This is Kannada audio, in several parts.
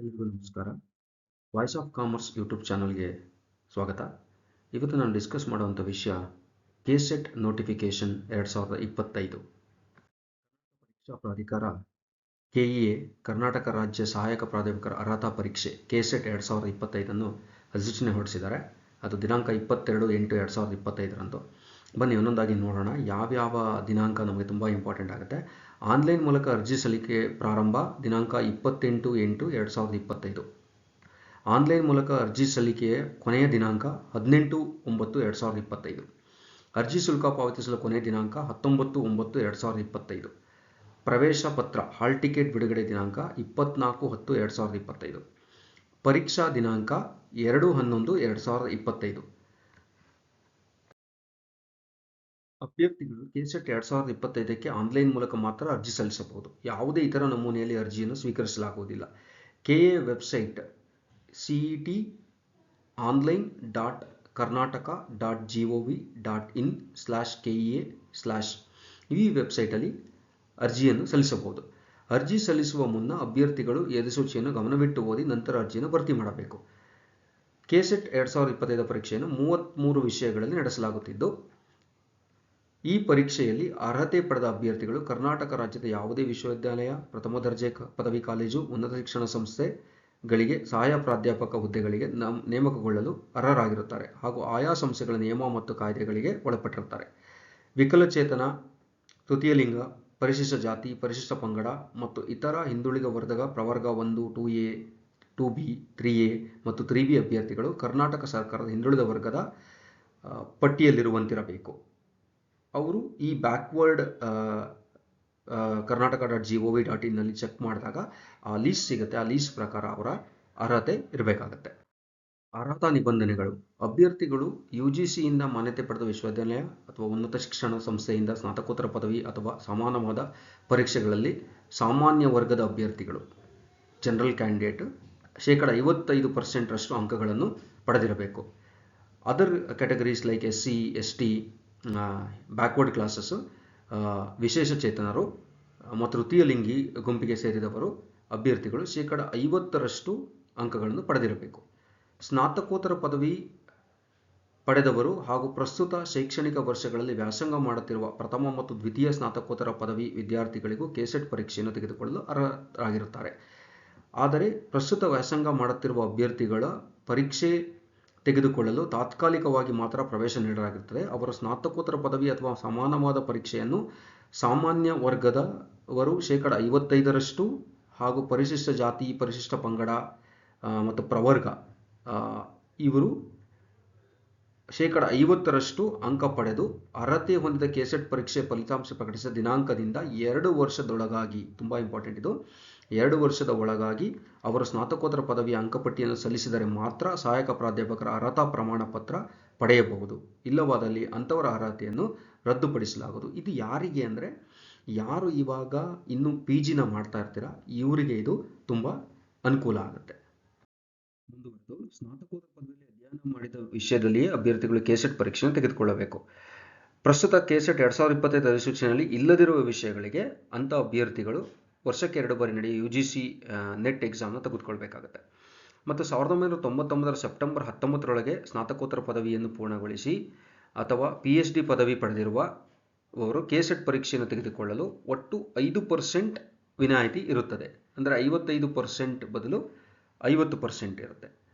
ಎಲ್ರಿಗೂ ನಮಸ್ಕಾರ. ವಾಯ್ಸ್ ಆಫ್ ಕಾಮರ್ಸ್ ಯೂಟ್ಯೂಬ್ ಚಾನಲ್ಗೆ ಸ್ವಾಗತ. ಇವತ್ತು ನಾನು ಡಿಸ್ಕಸ್ ಮಾಡುವಂಥ ವಿಷಯ ಕೆಸೆಟ್ ನೋಟಿಫಿಕೇಶನ್ 2025. ಪರೀಕ್ಷಾ ಪ್ರಾಧಿಕಾರ ಕೆಇಎ ಕರ್ನಾಟಕ ರಾಜ್ಯ ಸಹಾಯಕ ಪ್ರಾಧ್ಯಾಪಕರ ಅರ್ಹತಾ ಪರೀಕ್ಷೆ ಕೆಸೆಟ್ 2025 ಅಧಿಸೂಚನೆ ಹೊರಡಿಸಿದ್ದಾರೆ. ಅದು ದಿನಾಂಕ 22/8/2025 ಬನ್ನಿ ಒಂದೊಂದಾಗಿ ನೋಡೋಣ. ಯಾವ್ಯಾವ ದಿನಾಂಕ ನಮಗೆ ತುಂಬ ಇಂಪಾರ್ಟೆಂಟ್ ಆಗುತ್ತೆ. ಆನ್ಲೈನ್ ಮೂಲಕ ಅರ್ಜಿ ಸಲ್ಲಿಕೆ ಪ್ರಾರಂಭ ದಿನಾಂಕ 28/8/2025. ಆನ್ಲೈನ್ ಮೂಲಕ ಅರ್ಜಿ ಸಲ್ಲಿಕೆಯ ಕೊನೆಯ ದಿನಾಂಕ 18/9/2025. ಅರ್ಜಿ ಶುಲ್ಕ ಪಾವತಿಸಲು ಕೊನೆಯ ದಿನಾಂಕ 19/9/2025. ಪ್ರವೇಶ ಪತ್ರ ಹಾಲ್ ಟಿಕೆಟ್ ಬಿಡುಗಡೆ ದಿನಾಂಕ 24/10/2025. ಪರೀಕ್ಷಾ ದಿನಾಂಕ 2/11/2025. ಅಭ್ಯರ್ಥಿಗಳು ಕೆಸೆಟ್ 2025ಕ್ಕೆ ಆನ್ಲೈನ್ ಮೂಲಕ ಮಾತ್ರ ಅರ್ಜಿ ಸಲ್ಲಿಸಬಹುದು. ಯಾವುದೇ ಇತರ ನಮೂನೆಯಲ್ಲಿ ಅರ್ಜಿಯನ್ನು ಸ್ವೀಕರಿಸಲಾಗುವುದಿಲ್ಲ. ಕೆಎ ವೆಬ್ಸೈಟ್ cet.online.karnataka.gov.in/kea/ ಈ ವೆಬ್ಸೈಟಲ್ಲಿ ಅರ್ಜಿಯನ್ನು ಸಲ್ಲಿಸಬಹುದು. ಅರ್ಜಿ ಸಲ್ಲಿಸುವ ಮುನ್ನ ಅಭ್ಯರ್ಥಿಗಳು ಈ ಅಧಿಸೂಚನೆಯನ್ನು ಗಮನವಿಟ್ಟು ಓದಿ ನಂತರ ಅರ್ಜಿಯನ್ನು ಭರ್ತಿ ಮಾಡಬೇಕು. ಕೆಸೆಟ್ 2025 ಪರೀಕ್ಷೆಯನ್ನು 33 ವಿಷಯಗಳಲ್ಲಿ ನಡೆಸಲಾಗುತ್ತಿದ್ದು, ಈ ಪರೀಕ್ಷೆಯಲ್ಲಿ ಅರ್ಹತೆ ಪಡೆದ ಅಭ್ಯರ್ಥಿಗಳು ಕರ್ನಾಟಕ ರಾಜ್ಯದ ಯಾವುದೇ ವಿಶ್ವವಿದ್ಯಾಲಯ, ಪ್ರಥಮ ದರ್ಜೆ ಪದವಿ ಕಾಲೇಜು, ಉನ್ನತ ಶಿಕ್ಷಣ ಸಂಸ್ಥೆಗಳಿಗೆ ಸಹಾಯ ಪ್ರಾಧ್ಯಾಪಕ ಹುದ್ದೆಗಳಿಗೆ ನೇಮಕಗೊಳ್ಳಲು ಅರ್ಹರಾಗಿರುತ್ತಾರೆ ಹಾಗೂ ಆಯಾ ಸಂಸ್ಥೆಗಳ ನಿಯಮ ಮತ್ತು ಕಾಯ್ದೆಗಳಿಗೆ ಒಳಪಟ್ಟಿರುತ್ತಾರೆ. ವಿಕಲಚೇತನ, ತೃತೀಯ ಲಿಂಗ, ಪರಿಶಿಷ್ಟ ಜಾತಿ, ಪರಿಶಿಷ್ಟ ಪಂಗಡ ಮತ್ತು ಇತರ ಹಿಂದುಳಿದ ವರ್ಗದ ಪ್ರವರ್ಗ 1, 2A, 2B, 3A ಮತ್ತು 3B ಅಭ್ಯರ್ಥಿಗಳು ಕರ್ನಾಟಕ ಸರ್ಕಾರದ ಹಿಂದುಳಿದ ವರ್ಗದ ಪಟ್ಟಿಯಲ್ಲಿರುವಂತಿರಬೇಕು. ಅವರು ಈ ಬ್ಯಾಕ್ವರ್ಡ್ karnataka.gov.in ನಲ್ಲಿ ಚೆಕ್ ಮಾಡಿದಾಗ ಆ ಲೀಸ್ಟ್ ಸಿಗುತ್ತೆ. ಆ ಲೀಸ್ಟ್ ಪ್ರಕಾರ ಅವರ ಅರ್ಹತೆ ಇರಬೇಕಾಗತ್ತೆ. ಅರ್ಹತಾ ನಿಬಂಧನೆಗಳು: ಅಭ್ಯರ್ಥಿಗಳು UGCಯಿಂದ ಮಾನ್ಯತೆ ಪಡೆದ ವಿಶ್ವವಿದ್ಯಾಲಯ ಅಥವಾ ಉನ್ನತ ಶಿಕ್ಷಣ ಸಂಸ್ಥೆಯಿಂದ ಸ್ನಾತಕೋತ್ತರ ಪದವಿ ಅಥವಾ ಸಮಾನವಾದ ಪರೀಕ್ಷೆಗಳಲ್ಲಿ ಸಾಮಾನ್ಯ ವರ್ಗದ ಅಭ್ಯರ್ಥಿಗಳು ಜನರಲ್ ಕ್ಯಾಂಡಿಡೇಟ್ 55% ಅಂಕಗಳನ್ನು ಪಡೆದಿರಬೇಕು. Other categories like SC, ST, backward classes, ವಿಶೇಷ ಚೇತನರು ಮತ್ತು ತೃತೀಯ ಲಿಂಗಿ ಗುಂಪಿಗೆ ಸೇರಿದವರು ಅಭ್ಯರ್ಥಿಗಳು 50% ಅಂಕಗಳನ್ನು ಪಡೆದಿರಬೇಕು. ಸ್ನಾತಕೋತ್ತರ ಪದವಿ ಪಡೆದವರು ಹಾಗೂ ಪ್ರಸ್ತುತ ಶೈಕ್ಷಣಿಕ ವರ್ಷಗಳಲ್ಲಿ ವ್ಯಾಸಂಗ ಮಾಡುತ್ತಿರುವ ಪ್ರಥಮ ಮತ್ತು ದ್ವಿತೀಯ ಸ್ನಾತಕೋತ್ತರ ಪದವಿ ವಿದ್ಯಾರ್ಥಿಗಳಿಗೂ ಕೆಸೆಟ್ ಪರೀಕ್ಷೆಯನ್ನು ತೆಗೆದುಕೊಳ್ಳಲು ಅರ್ಹರಾಗಿರುತ್ತಾರೆ. ಆದರೆ ಪ್ರಸ್ತುತ ವ್ಯಾಸಂಗ ಮಾಡುತ್ತಿರುವ ಅಭ್ಯರ್ಥಿಗಳ ಪರೀಕ್ಷೆ ತೆಗೆದುಕೊಳ್ಳಲು ತಾತ್ಕಾಲಿಕವಾಗಿ ಮಾತ್ರ ಪ್ರವೇಶ ನೀಡಲಾಗಿರುತ್ತದೆ. ಅವರು ಸ್ನಾತಕೋತ್ತರ ಪದವಿ ಅಥವಾ ಸಮಾನವಾದ ಪರೀಕ್ಷೆಯನ್ನು ಸಾಮಾನ್ಯ ವರ್ಗದವರು 55% ಹಾಗೂ ಪರಿಶಿಷ್ಟ ಜಾತಿ, ಪರಿಶಿಷ್ಟ ಪಂಗಡ ಮತ್ತು ಪ್ರವರ್ಗ ಇವರು 50% ಅಂಕ ಪಡೆದು ಅರ್ಹತೆ ಹೊಂದಿದ ಕೆಸೆಟ್ ಪರೀಕ್ಷೆ ಫಲಿತಾಂಶ ಪ್ರಕಟಿಸಿದ ದಿನಾಂಕದಿಂದ 2 ವರ್ಷದೊಳಗಾಗಿ, ತುಂಬ ಇಂಪಾರ್ಟೆಂಟ್ ಇದು, 2 ವರ್ಷದ ಒಳಗಾಗಿ ಅವರು ಸ್ನಾತಕೋತ್ತರ ಪದವಿಯ ಅಂಕಪಟ್ಟಿಯನ್ನು ಸಲ್ಲಿಸಿದರೆ ಮಾತ್ರ ಸಹಾಯಕ ಪ್ರಾಧ್ಯಾಪಕರ ಅರ್ಹತಾ ಪ್ರಮಾಣ ಪತ್ರ ಪಡೆಯಬಹುದು. ಇಲ್ಲವಾದಲ್ಲಿ ಅಂಥವರ ಅರ್ಹತೆಯನ್ನು ರದ್ದುಪಡಿಸಲಾಗುವುದು. ಇದು ಯಾರಿಗೆ ಅಂದರೆ, ಯಾರು ಇವಾಗ ಇನ್ನು PGನ ಮಾಡ್ತಾ ಇರ್ತೀರಾ ಇವರಿಗೆ ಇದು ತುಂಬ ಅನುಕೂಲ ಆಗುತ್ತೆ. ಮುಂದುವರೆದು ಸ್ನಾತಕೋತ್ತರ ಪದವಿಯಲ್ಲಿ ಅಧ್ಯಯನ ಮಾಡಿದ ವಿಷಯದಲ್ಲಿಯೇ ಅಭ್ಯರ್ಥಿಗಳು ಕೆಸೆಟ್ ಪರೀಕ್ಷೆಯನ್ನು ತೆಗೆದುಕೊಳ್ಳಬೇಕು. ಪ್ರಸ್ತುತ ಕೆಸೆಟ್ 2025 ಅಧಿಸೂಚನೆಯಲ್ಲಿ ಇಲ್ಲದಿರುವ ವಿಷಯಗಳಿಗೆ ಅಂಥ ಅಭ್ಯರ್ಥಿಗಳು ವರ್ಷಕ್ಕೆ 2 ಬಾರಿ ನಡೆಯುವ UGC ನೆಟ್ ಎಕ್ಸಾಮ್ನ ತೆಗೆದುಕೊಳ್ಬೇಕಾಗುತ್ತೆ. ಮತ್ತು 1999 ಸೆಪ್ಟೆಂಬರ್ 19ರೊಳಗೆ ಸ್ನಾತಕೋತ್ತರ ಪದವಿಯನ್ನು ಪೂರ್ಣಗೊಳಿಸಿ ಅಥವಾ PhD ಪದವಿ ಪಡೆದಿರುವವರು ಕೆಸೆಟ್ ಪರೀಕ್ಷೆಯನ್ನು ತೆಗೆದುಕೊಳ್ಳಲು ಒಟ್ಟು 5% ವಿನಾಯಿತಿ ಇರುತ್ತದೆ. ಅಂದರೆ 55% ಬದಲು 50% ಇರುತ್ತೆ.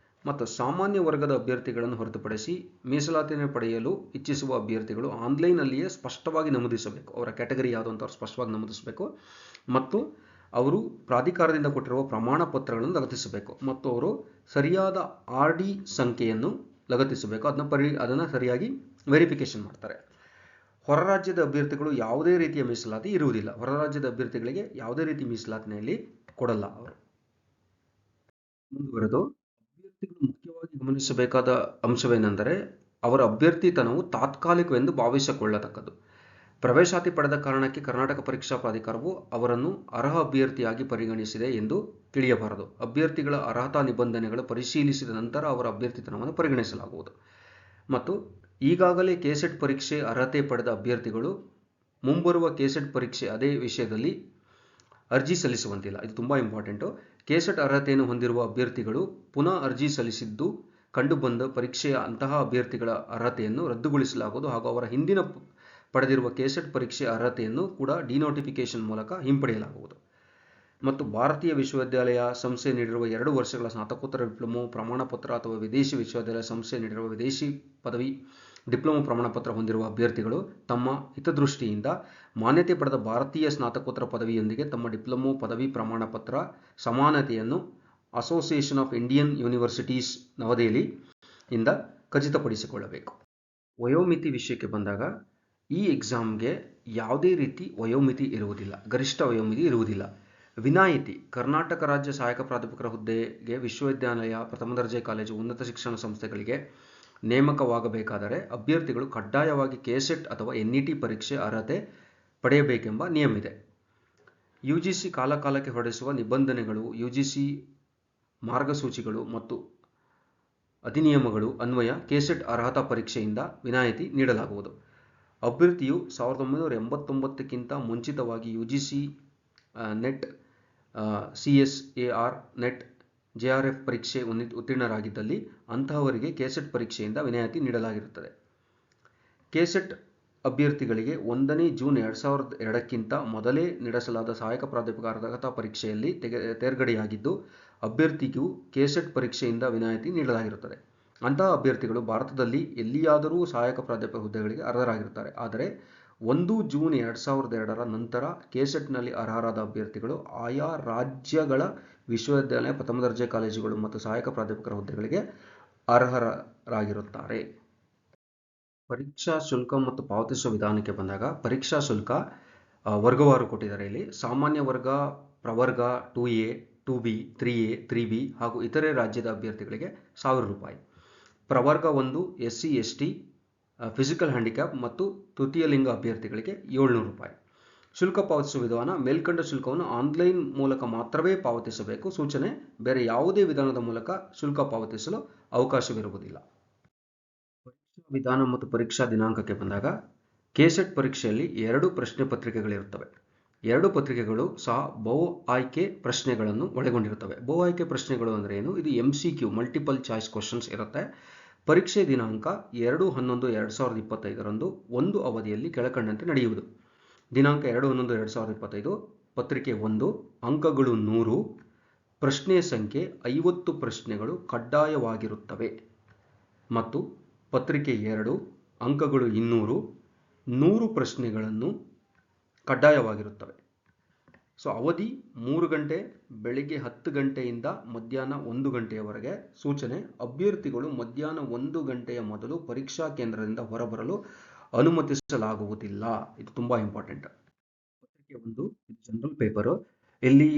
ಮತ್ತು ಸಾಮಾನ್ಯ ವರ್ಗದ ಅಭ್ಯರ್ಥಿಗಳನ್ನು ಹೊರತುಪಡಿಸಿ ಮೀಸಲಾತಿಯನ್ನು ಪಡೆಯಲು ಇಚ್ಛಿಸುವ ಅಭ್ಯರ್ಥಿಗಳು ಆನ್ಲೈನಲ್ಲಿಯೇ ಸ್ಪಷ್ಟವಾಗಿ ನಮೂದಿಸಬೇಕು. ಅವರ ಕ್ಯಾಟಗರಿ ಯಾವುದು ಅಂತ ಸ್ಪಷ್ಟವಾಗಿ ನಮೂದಿಸಬೇಕು ಮತ್ತು ಅವರು ಪ್ರಾಧಿಕಾರದಿಂದ ಕೊಟ್ಟಿರುವ ಪ್ರಮಾಣ ಪತ್ರಗಳನ್ನು ಲಗತ್ತಿಸಬೇಕು ಮತ್ತು ಅವರು ಸರಿಯಾದ RD ಸಂಖ್ಯೆಯನ್ನು ಲಗತ್ತಿಸಬೇಕು. ಅದನ್ನು ಸರಿಯಾಗಿ ವೆರಿಫಿಕೇಶನ್ ಮಾಡ್ತಾರೆ. ಹೊರ ರಾಜ್ಯದ ಅಭ್ಯರ್ಥಿಗಳು ಯಾವುದೇ ರೀತಿಯ ಮೀಸಲಾತಿ ಇರುವುದಿಲ್ಲ. ಹೊರ ರಾಜ್ಯದ ಅಭ್ಯರ್ಥಿಗಳಿಗೆ ಯಾವುದೇ ರೀತಿ ಮೀಸಲಾತಿನಲ್ಲಿ ಕೊಡಲ್ಲ ಅವರು. ಮುಂದುವರೆದು ಅಭ್ಯರ್ಥಿಗಳು ಮುಖ್ಯವಾಗಿ ಗಮನಿಸಬೇಕಾದ ಅಂಶವೇನೆಂದರೆ, ಅವರ ಅಭ್ಯರ್ಥಿತನವು ತಾತ್ಕಾಲಿಕವೆಂದು ಭಾವಿಸಿಕೊಳ್ಳತಕ್ಕದ್ದು. ಪ್ರವೇಶಾತಿ ಪಡೆದ ಕಾರಣಕ್ಕೆ ಕರ್ನಾಟಕ ಪರೀಕ್ಷಾ ಪ್ರಾಧಿಕಾರವು ಅವರನ್ನು ಅರ್ಹ ಅಭ್ಯರ್ಥಿಯಾಗಿ ಪರಿಗಣಿಸಿದೆ ಎಂದು ತಿಳಿಯಬಾರದು. ಅಭ್ಯರ್ಥಿಗಳ ಅರ್ಹತಾ ನಿಬಂಧನೆಗಳು ಪರಿಶೀಲಿಸಿದ ನಂತರ ಅವರ ಅಭ್ಯರ್ಥಿತನವನ್ನು ಪರಿಗಣಿಸಲಾಗುವುದು. ಮತ್ತು ಈಗಾಗಲೇ ಕೆಸೆಟ್ ಪರೀಕ್ಷೆ ಅರ್ಹತೆ ಪಡೆದ ಅಭ್ಯರ್ಥಿಗಳು ಮುಂಬರುವ ಕೆಸೆಟ್ ಪರೀಕ್ಷೆ ಅದೇ ವಿಷಯದಲ್ಲಿ ಅರ್ಜಿ ಸಲ್ಲಿಸುವಂತಿಲ್ಲ. ಇದು ತುಂಬ ಇಂಪಾರ್ಟೆಂಟು. ಕೆಸೆಟ್ ಅರ್ಹತೆಯನ್ನು ಹೊಂದಿರುವ ಅಭ್ಯರ್ಥಿಗಳು ಪುನಃ ಅರ್ಜಿ ಸಲ್ಲಿಸಿದ್ದು ಕಂಡುಬಂದ ಪರೀಕ್ಷೆಯ ಅಂತಹ ಅಭ್ಯರ್ಥಿಗಳ ಅರ್ಹತೆಯನ್ನು ರದ್ದುಗೊಳಿಸಲಾಗುವುದು ಹಾಗೂ ಅವರ ಹಿಂದಿನ ಪಡೆದಿರುವ ಕೆಸೆಟ್ ಪರೀಕ್ಷೆಯ ಅರ್ಹತೆಯನ್ನು ಕೂಡ ಡಿನೋಟಿಫಿಕೇಶನ್ ಮೂಲಕ ಹಿಂಪಡೆಯಲಾಗುವುದು. ಮತ್ತು ಭಾರತೀಯ ವಿಶ್ವವಿದ್ಯಾಲಯ ಸಂಸ್ಥೆ ನೀಡಿರುವ 2 ವರ್ಷಗಳ ಸ್ನಾತಕೋತ್ತರ ಡಿಪ್ಲೊಮೊ ಪ್ರಮಾಣಪತ್ರ ಅಥವಾ ವಿದೇಶಿ ವಿಶ್ವವಿದ್ಯಾಲಯ ಸಂಸ್ಥೆ ನೀಡಿರುವ ವಿದೇಶಿ ಪದವಿ ಡಿಪ್ಲೊಮೊ ಪ್ರಮಾಣಪತ್ರ ಹೊಂದಿರುವ ಅಭ್ಯರ್ಥಿಗಳು ತಮ್ಮ ಹಿತದೃಷ್ಟಿಯಿಂದ ಮಾನ್ಯತೆ ಪಡೆದ ಭಾರತೀಯ ಸ್ನಾತಕೋತ್ತರ ಪದವಿಯೊಂದಿಗೆ ತಮ್ಮ ಡಿಪ್ಲೊಮೊ ಪದವಿ ಪ್ರಮಾಣಪತ್ರ ಸಮಾನತೆಯನ್ನು ಅಸೋಸಿಯೇಷನ್ ಆಫ್ ಇಂಡಿಯನ್ ಯೂನಿವರ್ಸಿಟೀಸ್ ನವದೆಹಲಿ ಇಂದ ಖಚಿತಪಡಿಸಿಕೊಳ್ಳಬೇಕು. ವಯೋಮಿತಿ ವಿಷಯಕ್ಕೆ ಬಂದಾಗ ಈ ಎಕ್ಸಾಮ್ಗೆ ಯಾವುದೇ ರೀತಿ ವಯೋಮಿತಿ ಇರುವುದಿಲ್ಲ, ಗರಿಷ್ಠ ವಯೋಮಿತಿ ಇರುವುದಿಲ್ಲ. ವಿನಾಯಿತಿ: ಕರ್ನಾಟಕ ರಾಜ್ಯ ಸಹಾಯಕ ಪ್ರಾಧ್ಯಾಪಕರ ಹುದ್ದೆಗೆ ವಿಶ್ವವಿದ್ಯಾಲಯ, ಪ್ರಥಮ ದರ್ಜೆ ಕಾಲೇಜು, ಉನ್ನತ ಶಿಕ್ಷಣ ಸಂಸ್ಥೆಗಳಿಗೆ ನೇಮಕವಾಗಬೇಕಾದರೆ ಅಭ್ಯರ್ಥಿಗಳು ಕಡ್ಡಾಯವಾಗಿ ಕೆಸೆಟ್ ಅಥವಾ ಎನ್ಇಟಿ ಪರೀಕ್ಷೆ ಅರ್ಹತೆ ಪಡೆಯಬೇಕೆಂಬ ನಿಯಮವಿದೆ. ಯುಜಿಸಿ ಕಾಲಕಾಲಕ್ಕೆ ಹೊರಡಿಸುವ ನಿಬಂಧನೆಗಳು, ಯುಜಿಸಿ ಮಾರ್ಗಸೂಚಿಗಳು ಮತ್ತು ಅಧಿನಿಯಮಗಳು ಅನ್ವಯ ಕೆಸೆಟ್ ಅರ್ಹತಾ ಪರೀಕ್ಷೆಯಿಂದ ವಿನಾಯಿತಿ ನೀಡಲಾಗುವುದು. ಅಭ್ಯರ್ಥಿಯು 1989ಕ್ಕಿಂತ ಮುಂಚಿತವಾಗಿ ಯುಜಿಸಿ ನೆಟ್, ಸಿಎಸ್ಎಆರ್ ನೆಟ್, ಜೆಆರ್ಎಫ್ ಪರೀಕ್ಷೆ ಉತ್ತೀರ್ಣರಾಗಿದ್ದಲ್ಲಿ ಅಂತಹವರಿಗೆ ಕೆಸೆಟ್ ಪರೀಕ್ಷೆಯಿಂದ ವಿನಾಯಿತಿ ನೀಡಲಾಗಿರುತ್ತದೆ. ಕೆಸೆಟ್ ಅಭ್ಯರ್ಥಿಗಳಿಗೆ 1ನೇ ಜೂನ್ 2002ಕ್ಕಿಂತ ಮೊದಲೇ ನಡೆಸಲಾದ ಸಹಾಯಕ ಪ್ರಾಧ್ಯಾಪಕ ಅರ್ಹತಾ ಪರೀಕ್ಷೆಯಲ್ಲಿ ತೇರ್ಗಡೆಯಾಗಿದ್ದು ಅಭ್ಯರ್ಥಿಗೂ ಕೆಸೆಟ್ ಪರೀಕ್ಷೆಯಿಂದ ವಿನಾಯಿತಿ ನೀಡಲಾಗಿರುತ್ತದೆ. ಅಂತಹ ಅಭ್ಯರ್ಥಿಗಳು ಭಾರತದಲ್ಲಿ ಎಲ್ಲಿಯಾದರೂ ಸಹಾಯಕ ಪ್ರಾಧ್ಯಾಪಕ ಹುದ್ದೆಗಳಿಗೆ ಅರ್ಹರಾಗಿರುತ್ತಾರೆ. ಆದರೆ 1 ಜೂನ್ 2002ರ ನಂತರ ಕೆಸೆಟ್ನಲ್ಲಿ ಅರ್ಹರಾದ ಅಭ್ಯರ್ಥಿಗಳು ಆಯಾ ರಾಜ್ಯಗಳ ವಿಶ್ವವಿದ್ಯಾಲಯ, ಪ್ರಥಮ ದರ್ಜೆ ಕಾಲೇಜುಗಳು ಮತ್ತು ಸಹಾಯಕ ಪ್ರಾಧ್ಯಾಪಕರ ಹುದ್ದೆಗಳಿಗೆ ಅರ್ಹರಾಗಿರುತ್ತಾರೆ. ಪರೀಕ್ಷಾ ಶುಲ್ಕ ಮತ್ತು ಪಾವತಿಸುವ ವಿಧಾನಕ್ಕೆ ಬಂದಾಗ ಪರೀಕ್ಷಾ ಶುಲ್ಕ ವರ್ಗವಾರು ಕೊಟ್ಟಿದ್ದಾರೆ. ಇಲ್ಲಿ ಸಾಮಾನ್ಯ ವರ್ಗ, ಪ್ರವರ್ಗ, 2A, 2B, 3A, 3B ಹಾಗೂ ಇತರೆ ರಾಜ್ಯದ ಅಭ್ಯರ್ಥಿಗಳಿಗೆ 1000 ರೂಪಾಯಿ. ಪ್ರವರ್ಗ 1 SC, ST, ಫಿಸಿಕಲ್ ಹ್ಯಾಂಡಿಕ್ಯಾಪ್ ಮತ್ತು ತೃತೀಯ ಲಿಂಗ ಅಭ್ಯರ್ಥಿಗಳಿಗೆ 700 ರೂಪಾಯಿ. ಶುಲ್ಕ ಪಾವತಿಸುವ ವಿಧಾನ: ಮೇಲ್ಕಂಡ ಶುಲ್ಕವನ್ನು ಆನ್ಲೈನ್ ಮೂಲಕ ಮಾತ್ರವೇ ಪಾವತಿಸಬೇಕು. ಸೂಚನೆ: ಬೇರೆ ಯಾವುದೇ ವಿಧಾನದ ಮೂಲಕ ಶುಲ್ಕ ಪಾವತಿಸಲು ಅವಕಾಶವಿರುವುದಿಲ್ಲ. ಪರೀಕ್ಷಾ ವಿಧಾನ ಮತ್ತು ಪರೀಕ್ಷಾ ದಿನಾಂಕಕ್ಕೆ ಬಂದಾಗ ಕೆಸೆಟ್ ಪರೀಕ್ಷೆಯಲ್ಲಿ 2 ಪ್ರಶ್ನೆ ಪತ್ರಿಕೆಗಳಿರುತ್ತವೆ. 2 ಪತ್ರಿಕೆಗಳು ಸಹ ಬಹು ಆಯ್ಕೆ ಪ್ರಶ್ನೆಗಳನ್ನು ಒಳಗೊಂಡಿರುತ್ತವೆ. ಬಹು ಆಯ್ಕೆ ಪ್ರಶ್ನೆಗಳು ಅಂದರೆ ಏನು? ಇದು MCQ ಮಲ್ಟಿಪಲ್ ಚಾಯ್ಸ್ ಕ್ವಶನ್ಸ್ ಇರುತ್ತೆ. ಪರೀಕ್ಷೆ ದಿನಾಂಕ 2/11/2025ರಂದು ಒಂದು ಅವಧಿಯಲ್ಲಿ ಕೆಳಕಂಡಂತೆ ನಡೆಯುವುದು. ದಿನಾಂಕ 2/11/2025. ಪತ್ರಿಕೆ 1 ಅಂಕಗಳು 100, ಪ್ರಶ್ನೆ ಸಂಖ್ಯೆ 50 ಪ್ರಶ್ನೆಗಳು ಕಡ್ಡಾಯವಾಗಿರುತ್ತವೆ. ಮತ್ತು ಪತ್ರಿಕೆ 2 ಅಂಕಗಳು 200, 100 ಪ್ರಶ್ನೆಗಳನ್ನು ಕಡ್ಡಾಯವಾಗಿರುತ್ತವೆ. ಸೊ ಅವಧಿ 3 ಗಂಟೆ, ಬೆಳಿಗ್ಗೆ 10 ಗಂಟೆಯಿಂದ ಮಧ್ಯಾಹ್ನ 1 ಗಂಟೆಯವರೆಗೆ. ಸೂಚನೆ: ಅಭ್ಯರ್ಥಿಗಳು ಮಧ್ಯಾಹ್ನ 1 ಗಂಟೆಯ ಮೊದಲು ಪರೀಕ್ಷಾ ಕೇಂದ್ರದಿಂದ ಹೊರಬರಲು ಅನುಮತಿಸಲಾಗುವುದಿಲ್ಲ. ಇದು ತುಂಬ ಇಂಪಾರ್ಟೆಂಟ್. ಪತ್ರಿಕೆ 1 ಇದು ಜನರಲ್ ಪೇಪರು. ಇಲ್ಲಿ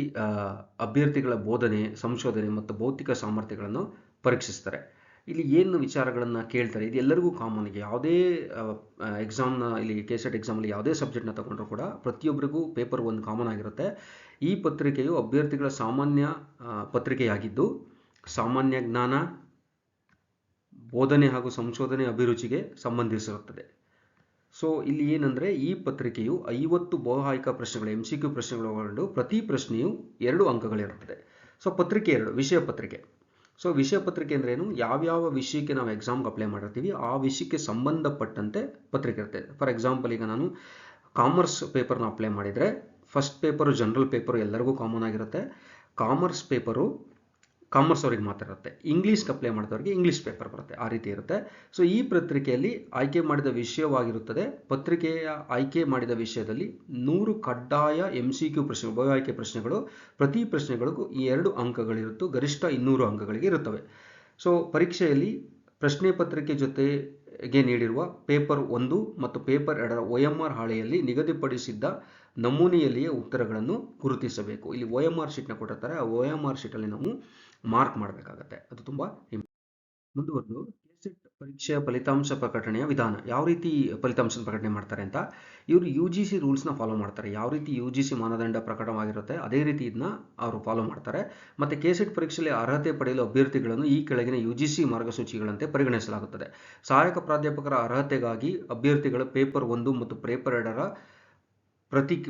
ಅಭ್ಯರ್ಥಿಗಳ ಬೋಧನೆ, ಸಂಶೋಧನೆ ಮತ್ತು ಭೌತಿಕ ಸಾಮರ್ಥ್ಯಗಳನ್ನು ಪರೀಕ್ಷಿಸ್ತಾರೆ. ಇಲ್ಲಿ ಏನು ವಿಚಾರಗಳನ್ನು ಕೇಳ್ತಾರೆ ಇದು ಎಲ್ಲರಿಗೂ ಕಾಮನ್. ಯಾವುದೇ ಎಕ್ಸಾಮ್ನ ಇಲ್ಲಿ ಕೆಸೆಟ್ ಎಕ್ಸಾಮಲ್ಲಿ ಯಾವುದೇ ಸಬ್ಜೆಕ್ಟ್ನ ತಗೊಂಡ್ರೂ ಕೂಡ ಪ್ರತಿಯೊಬ್ಬರಿಗೂ ಪೇಪರ್ 1 ಕಾಮನ್ ಆಗಿರುತ್ತೆ. ಈ ಪತ್ರಿಕೆಯು ಅಭ್ಯರ್ಥಿಗಳ ಸಾಮಾನ್ಯ ಪತ್ರಿಕೆಯಾಗಿದ್ದು ಸಾಮಾನ್ಯ ಜ್ಞಾನ, ಬೋಧನೆ ಹಾಗೂ ಸಂಶೋಧನೆ ಅಭಿರುಚಿಗೆ ಸಂಬಂಧಿಸಿರುತ್ತದೆ. ಸೊ ಇಲ್ಲಿ ಏನಂದರೆ ಈ ಪತ್ರಿಕೆಯು 50 ಬಹು ಆಯ್ಕೆ ಪ್ರಶ್ನೆಗಳು MCQ ಪ್ರಶ್ನೆಗಳು ಒಳಗೊಂಡು ಪ್ರತಿ ಪ್ರಶ್ನೆಯು 2 ಅಂಕಗಳಿರುತ್ತದೆ. ಸೊ ಪತ್ರಿಕೆ 2 ವಿಷಯ ಪತ್ರಿಕೆ. ಸೊ ವಿಷಯ ಪತ್ರಿಕೆ ಅಂದ್ರೆ ಏನು? ಯಾವ್ಯಾವ ವಿಷಯಕ್ಕೆ ನಾವು ಎಕ್ಸಾಮ್ಗೆ ಅಪ್ಲೈ ಮಾಡಿರ್ತೀವಿ ಆ ವಿಷಯಕ್ಕೆ ಸಂಬಂಧಪಟ್ಟಂತೆ ಪತ್ರಿಕೆ ಇರುತ್ತೆ. ಫಾರ್ ಎಕ್ಸಾಂಪಲ್ ಈಗ ನಾನು ಕಾಮರ್ಸ್ ಪೇಪರ್ನ ಅಪ್ಲೈ ಮಾಡಿದರೆ ಫಸ್ಟ್ ಪೇಪರು ಜನರಲ್ ಪೇಪರು ಎಲ್ಲರಿಗೂ ಕಾಮನ್ ಆಗಿರುತ್ತೆ. ಕಾಮರ್ಸ್ ಪೇಪರು ಕಾಮರ್ಸ್ ಅವ್ರಿಗೆ ಮಾತ್ರ ಇರುತ್ತೆ. ಇಂಗ್ಲೀಷ್ಗೆ ಅಪ್ಲೈ ಮಾಡಿದವರಿಗೆ ಇಂಗ್ಲೀಷ್ ಪೇಪರ್ ಬರುತ್ತೆ. ಆ ರೀತಿ ಇರುತ್ತೆ. ಸೊ ಈ ಪತ್ರಿಕೆಯಲ್ಲಿ ಆಯ್ಕೆ ಮಾಡಿದ ವಿಷಯವಾಗಿರುತ್ತದೆ. ಪತ್ರಿಕೆಯ ಆಯ್ಕೆ ಮಾಡಿದ ವಿಷಯದಲ್ಲಿ 100 ಕಡ್ಡಾಯ MCQ ಪ್ರಶ್ನೆಗಳು, ಬಹು ಆಯ್ಕೆ ಪ್ರಶ್ನೆಗಳು. ಪ್ರತಿ ಪ್ರಶ್ನೆಗಳಿಗೂ 2 ಅಂಕಗಳಿರುತ್ತವೆ. ಗರಿಷ್ಠ 200 ಅಂಕಗಳಿಗೆ ಇರುತ್ತವೆ. ಸೊ ಪರೀಕ್ಷೆಯಲ್ಲಿ ಪ್ರಶ್ನೆ ಪತ್ರಿಕೆ ಜೊತೆಗೆ ನೀಡಿರುವ ಪೇಪರ್ 1 ಮತ್ತು ಪೇಪರ್ 2ರ OMR ಹಾಳೆಯಲ್ಲಿ ನಿಗದಿಪಡಿಸಿದ್ದ ನಮೂನೆಯಲ್ಲಿಯೇ ಉತ್ತರಗಳನ್ನು ಗುರುತಿಸಬೇಕು. ಇಲ್ಲಿ OMR ಶೀಟ್ನ ಕೊಟ್ಟಿರ್ತಾರೆ. ಆ OMR ಶೀಟಲ್ಲಿ ನಾವು ಮಾರ್ಕ್ ಮಾಡಬೇಕಾಗತ್ತೆ. ಅದು ತುಂಬ ಮುಂದುವರೆದು ಕೆಸೆಟ್ ಪರೀಕ್ಷೆಯ ಫಲಿತಾಂಶ ಪ್ರಕಟಣೆಯ ವಿಧಾನ. ಯಾವ ರೀತಿ ಫಲಿತಾಂಶ ಪ್ರಕಟಣೆ ಮಾಡ್ತಾರೆ ಅಂತ ಇವರು UGC ರೂಲ್ಸ್ನ ಫಾಲೋ ಮಾಡ್ತಾರೆ. ಯಾವ ರೀತಿ UGC ಮಾನದಂಡ ಪ್ರಕಟವಾಗಿರುತ್ತೆ ಅದೇ ರೀತಿ ಇದನ್ನ ಅವರು ಫಾಲೋ ಮಾಡ್ತಾರೆ. ಮತ್ತು ಕೆಸೆಟ್ ಪರೀಕ್ಷೆಯಲ್ಲಿ ಅರ್ಹತೆ ಪಡೆಯಲು ಅಭ್ಯರ್ಥಿಗಳನ್ನು ಈ ಕೆಳಗಿನ UGC ಮಾರ್ಗಸೂಚಿಗಳಂತೆ ಪರಿಗಣಿಸಲಾಗುತ್ತದೆ. ಸಹಾಯಕ ಪ್ರಾಧ್ಯಾಪಕರ ಅರ್ಹತೆಗಾಗಿ ಅಭ್ಯರ್ಥಿಗಳ ಪೇಪರ್ 1 ಮತ್ತು ಪೇಪರ್ 2ರ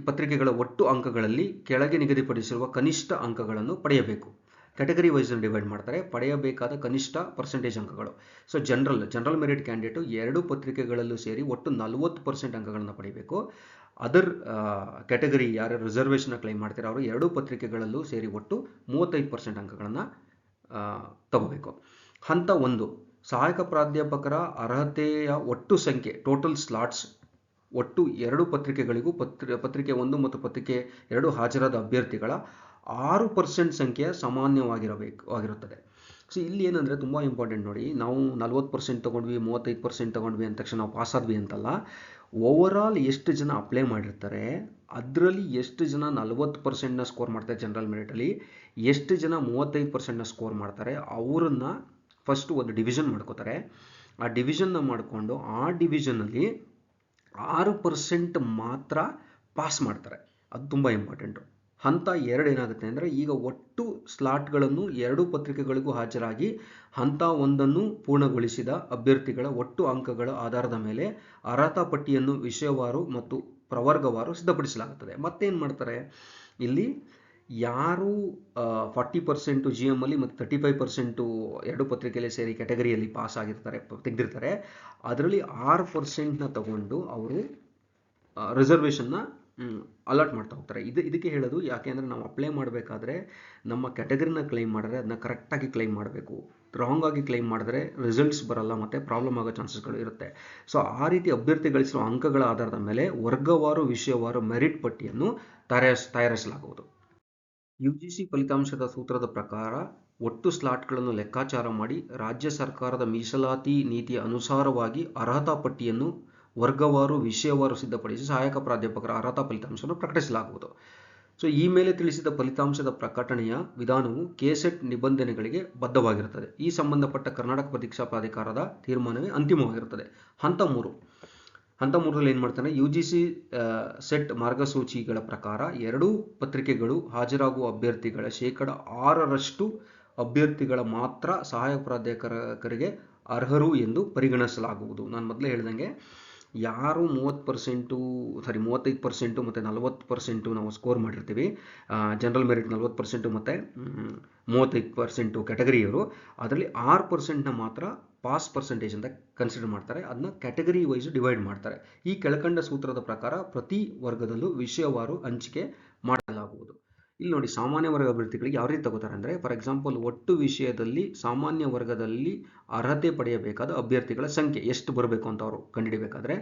ಪತ್ರಿಕೆಗಳ ಒಟ್ಟು ಅಂಕಗಳಲ್ಲಿ ಕೆಳಗೆ ನಿಗದಿಪಡಿಸಿರುವ ಕನಿಷ್ಠ ಅಂಕಗಳನ್ನು ಪಡೆಯಬೇಕು. ಕ್ಯಾಟಗರಿ ವೈಸ್ ಡಿವೈಡ್ ಮಾಡ್ತಾರೆ, ಪಡೆಯಬೇಕಾದ ಕನಿಷ್ಠ ಪರ್ಸೆಂಟೇಜ್ ಅಂಕಗಳು. ಸೊ ಜನರಲ್ ಮೆರಿಟ್ ಕ್ಯಾಂಡಿಡೇಟು 2 ಪತ್ರಿಕೆಗಳಲ್ಲೂ ಸೇರಿ ಒಟ್ಟು 40% ಅಂಕಗಳನ್ನು ಪಡೆಯಬೇಕು. ಅದರ್ ಕ್ಯಾಟಗರಿ ಯಾರು ರಿಸರ್ವೇಷನ್ ಕ್ಲೈಮ್ ಮಾಡ್ತಾರೆ ಅವರು 2 ಪತ್ರಿಕೆಗಳಲ್ಲೂ ಸೇರಿ ಒಟ್ಟು 35% ಅಂಕಗಳನ್ನು ತಗೋಬೇಕು. ಹಂತ 1, ಸಹಾಯಕ ಪ್ರಾಧ್ಯಾಪಕರ ಅರ್ಹತೆಯ ಒಟ್ಟು ಸಂಖ್ಯೆ ಟೋಟಲ್ ಸ್ಲಾಟ್ಸ್ ಒಟ್ಟು 2 ಪತ್ರಿಕೆಗಳಿಗೂ ಪತ್ರಿಕೆ 1 ಮತ್ತು ಪತ್ರಿಕೆ 2 ಹಾಜರಾದ ಅಭ್ಯರ್ಥಿಗಳ 6% ಸಂಖ್ಯೆಯ ಸಾಮಾನ್ಯವಾಗಿರುತ್ತದೆ. ಸೊ ಇಲ್ಲಿ ಏನಂದರೆ ತುಂಬ ಇಂಪಾರ್ಟೆಂಟ್ ನೋಡಿ, ನಾವು 40% ತೊಗೊಂಡ್ವಿ 35% ತೊಗೊಂಡ್ವಿ ಅಂದ ತಕ್ಷಣ ನಾವು ಪಾಸ್ ಆದ್ವಿ ಅಂತಲ್ಲ. ಓವರಾಲ್ ಎಷ್ಟು ಜನ ಅಪ್ಲೈ ಮಾಡಿರ್ತಾರೆ ಅದರಲ್ಲಿ ಎಷ್ಟು ಜನ 40%ನ ಸ್ಕೋರ್ ಮಾಡ್ತಾರೆ ಜನರಲ್ ಮೆರಿಟಲ್ಲಿ, ಎಷ್ಟು ಜನ 35%ನ ಸ್ಕೋರ್ ಮಾಡ್ತಾರೆ, ಅವರನ್ನ ಫಸ್ಟು ಒಂದು ಡಿವಿಷನ್ ಮಾಡ್ಕೋತಾರೆ. ಆ ಡಿವಿಷನ್ನ ಮಾಡಿಕೊಂಡು ಆ ಡಿವಿಷನಲ್ಲಿ 6% ಮಾತ್ರ ಪಾಸ್ ಮಾಡ್ತಾರೆ. ಅದು ತುಂಬ ಇಂಪಾರ್ಟೆಂಟು. ಹಂತ 2 ಏನಾಗುತ್ತೆ ಅಂದರೆ, ಈಗ ಒಟ್ಟು ಸ್ಲಾಟ್ಗಳನ್ನು 2 ಪತ್ರಿಕೆಗಳಿಗೂ ಹಾಜರಾಗಿ ಹಂತ 1 ಪೂರ್ಣಗೊಳಿಸಿದ ಅಭ್ಯರ್ಥಿಗಳ ಒಟ್ಟು ಅಂಕಗಳ ಆಧಾರದ ಮೇಲೆ ಅರ್ಹತಾ ಪಟ್ಟಿಯನ್ನು ವಿಷಯವಾರು ಮತ್ತು ಪ್ರವರ್ಗವಾರು ಸಿದ್ಧಪಡಿಸಲಾಗುತ್ತದೆ. ಮತ್ತೇನು ಮಾಡ್ತಾರೆ ಇಲ್ಲಿ, ಯಾರು 40% GM ಅಲ್ಲಿ ಮತ್ತು 35% 2 ಪತ್ರಿಕೆಯಲ್ಲಿ ಸೇರಿ ಕ್ಯಾಟಗರಿಯಲ್ಲಿ ಪಾಸ್ ಆಗಿರ್ತಾರೆ ತೆಗೆದಿರ್ತಾರೆ, ಅದರಲ್ಲಿ 6%ನ ತಗೊಂಡು ಅವರು ರಿಸರ್ವೇಷನ್ನ ಅಲಾಟ್ ಮಾಡ್ತಾ ಹೋಗ್ತಾರೆ. ಇದಕ್ಕೆ ಹೇಳೋದು ಯಾಕೆ ಅಂದರೆ, ನಾವು ಅಪ್ಲೈ ಮಾಡಬೇಕಾದ್ರೆ ನಮ್ಮ ಕ್ಯಾಟಗರಿನ ಕ್ಲೈಮ್ ಮಾಡಿದ್ರೆ ಅದನ್ನ ಕರೆಕ್ಟಾಗಿ ಕ್ಲೈಮ್ ಮಾಡಬೇಕು. ರಾಂಗ್ ಆಗಿ ಕ್ಲೈಮ್ ಮಾಡಿದ್ರೆ ರಿಸಲ್ಟ್ಸ್ ಬರಲ್ಲ ಮತ್ತು ಪ್ರಾಬ್ಲಮ್ ಆಗೋ ಚಾನ್ಸಸ್ಗಳು ಇರುತ್ತೆ. ಸೊ ಆ ರೀತಿ ಅಭ್ಯರ್ಥಿ ಗಳಿಸಿರುವ ಅಂಕಗಳ ಆಧಾರದ ಮೇಲೆ ವರ್ಗವಾರು ವಿಷಯವಾರು ಮೆರಿಟ್ ಪಟ್ಟಿಯನ್ನು ತಯಾರಿಸಲಾಗುವುದು. UGC ಫಲಿತಾಂಶದ ಸೂತ್ರದ ಪ್ರಕಾರ ಒಟ್ಟು ಸ್ಲಾಟ್ಗಳನ್ನು ಲೆಕ್ಕಾಚಾರ ಮಾಡಿ ರಾಜ್ಯ ಸರ್ಕಾರದ ಮೀಸಲಾತಿ ನೀತಿಯ ಅನುಸಾರವಾಗಿ ಅರ್ಹತಾ ಪಟ್ಟಿಯನ್ನು ವರ್ಗವಾರು ವಿಷಯವಾರು ಸಿದ್ಧಪಡಿಸಿ ಸಹಾಯಕ ಪ್ರಾಧ್ಯಾಪಕರ ಅರ್ಹತಾ ಫಲಿತಾಂಶವನ್ನು ಪ್ರಕಟಿಸಲಾಗುವುದು. ಸೊ ಈ ಮೇಲೆ ತಿಳಿಸಿದ ಫಲಿತಾಂಶದ ಪ್ರಕಟಣೆಯ ವಿಧಾನವು ಕೆಸೆಟ್ ನಿಬಂಧನೆಗಳಿಗೆ ಬದ್ಧವಾಗಿರುತ್ತದೆ. ಈ ಸಂಬಂಧಪಟ್ಟ ಕರ್ನಾಟಕ ಪರೀಕ್ಷಾ ಪ್ರಾಧಿಕಾರದ ತೀರ್ಮಾನವೇ ಅಂತಿಮವಾಗಿರುತ್ತದೆ. ಹಂತ 3ರಲ್ಲಿ ಏನು ಮಾಡ್ತಾನೆ, UGC ಸೆಟ್ ಮಾರ್ಗಸೂಚಿಗಳ ಪ್ರಕಾರ 2 ಪತ್ರಿಕೆಗಳು ಹಾಜರಾಗುವ ಅಭ್ಯರ್ಥಿಗಳ 6% ಅಭ್ಯರ್ಥಿಗಳ ಮಾತ್ರ ಸಹಾಯಕ ಪ್ರಾಧ್ಯಾಪಕರಿಗೆ ಅರ್ಹರು ಎಂದು ಪರಿಗಣಿಸಲಾಗುವುದು. ನಾನು ಮೊದಲೇ ಹೇಳಿದಂಗೆ, ಯಾರು 35% ಮತ್ತು 40% ನಾವು ಸ್ಕೋರ್ ಮಾಡಿರ್ತೀವಿ, ಜನರಲ್ ಮೆರಿಟ್ 40% ಮತ್ತು 35% ಕ್ಯಾಟಗರಿಯವರು, ಅದರಲ್ಲಿ 6%ನ ಮಾತ್ರ ಪಾಸ್ ಪರ್ಸೆಂಟೇಜ್ ಅಂತ ಕನ್ಸಿಡರ್ ಮಾಡ್ತಾರೆ. ಅದನ್ನ ಕ್ಯಾಟಗರಿ ವೈಸ್ ಡಿವೈಡ್ ಮಾಡ್ತಾರೆ. ಈ ಕೆಳಕಂಡ ಸೂತ್ರದ ಪ್ರಕಾರ ಪ್ರತಿ ವರ್ಗದಲ್ಲೂ ವಿಷಯವಾರು ಹಂಚಿಕೆ ಮಾಡಲಾಗುವುದು. ಇಲ್ಲಿ ನೋಡಿ, ಸಾಮಾನ್ಯ ವರ್ಗ ಅಭ್ಯರ್ಥಿಗಳಿಗೆ ಯಾವ ರೀತಿ ತಗೋತಾರೆ ಅಂದರೆ, ಫಾರ್ ಎಕ್ಸಾಂಪಲ್ ಒಟ್ಟು ವಿಷಯದಲ್ಲಿ ಸಾಮಾನ್ಯ ವರ್ಗದಲ್ಲಿ ಅರ್ಹತೆ ಪಡೆಯಬೇಕಾದ ಅಭ್ಯರ್ಥಿಗಳ ಸಂಖ್ಯೆ ಎಷ್ಟು ಬರಬೇಕು ಅಂತ ಅವರು ಕಂಡುಹಿಡಿಯಬೇಕಾದ್ರೆ,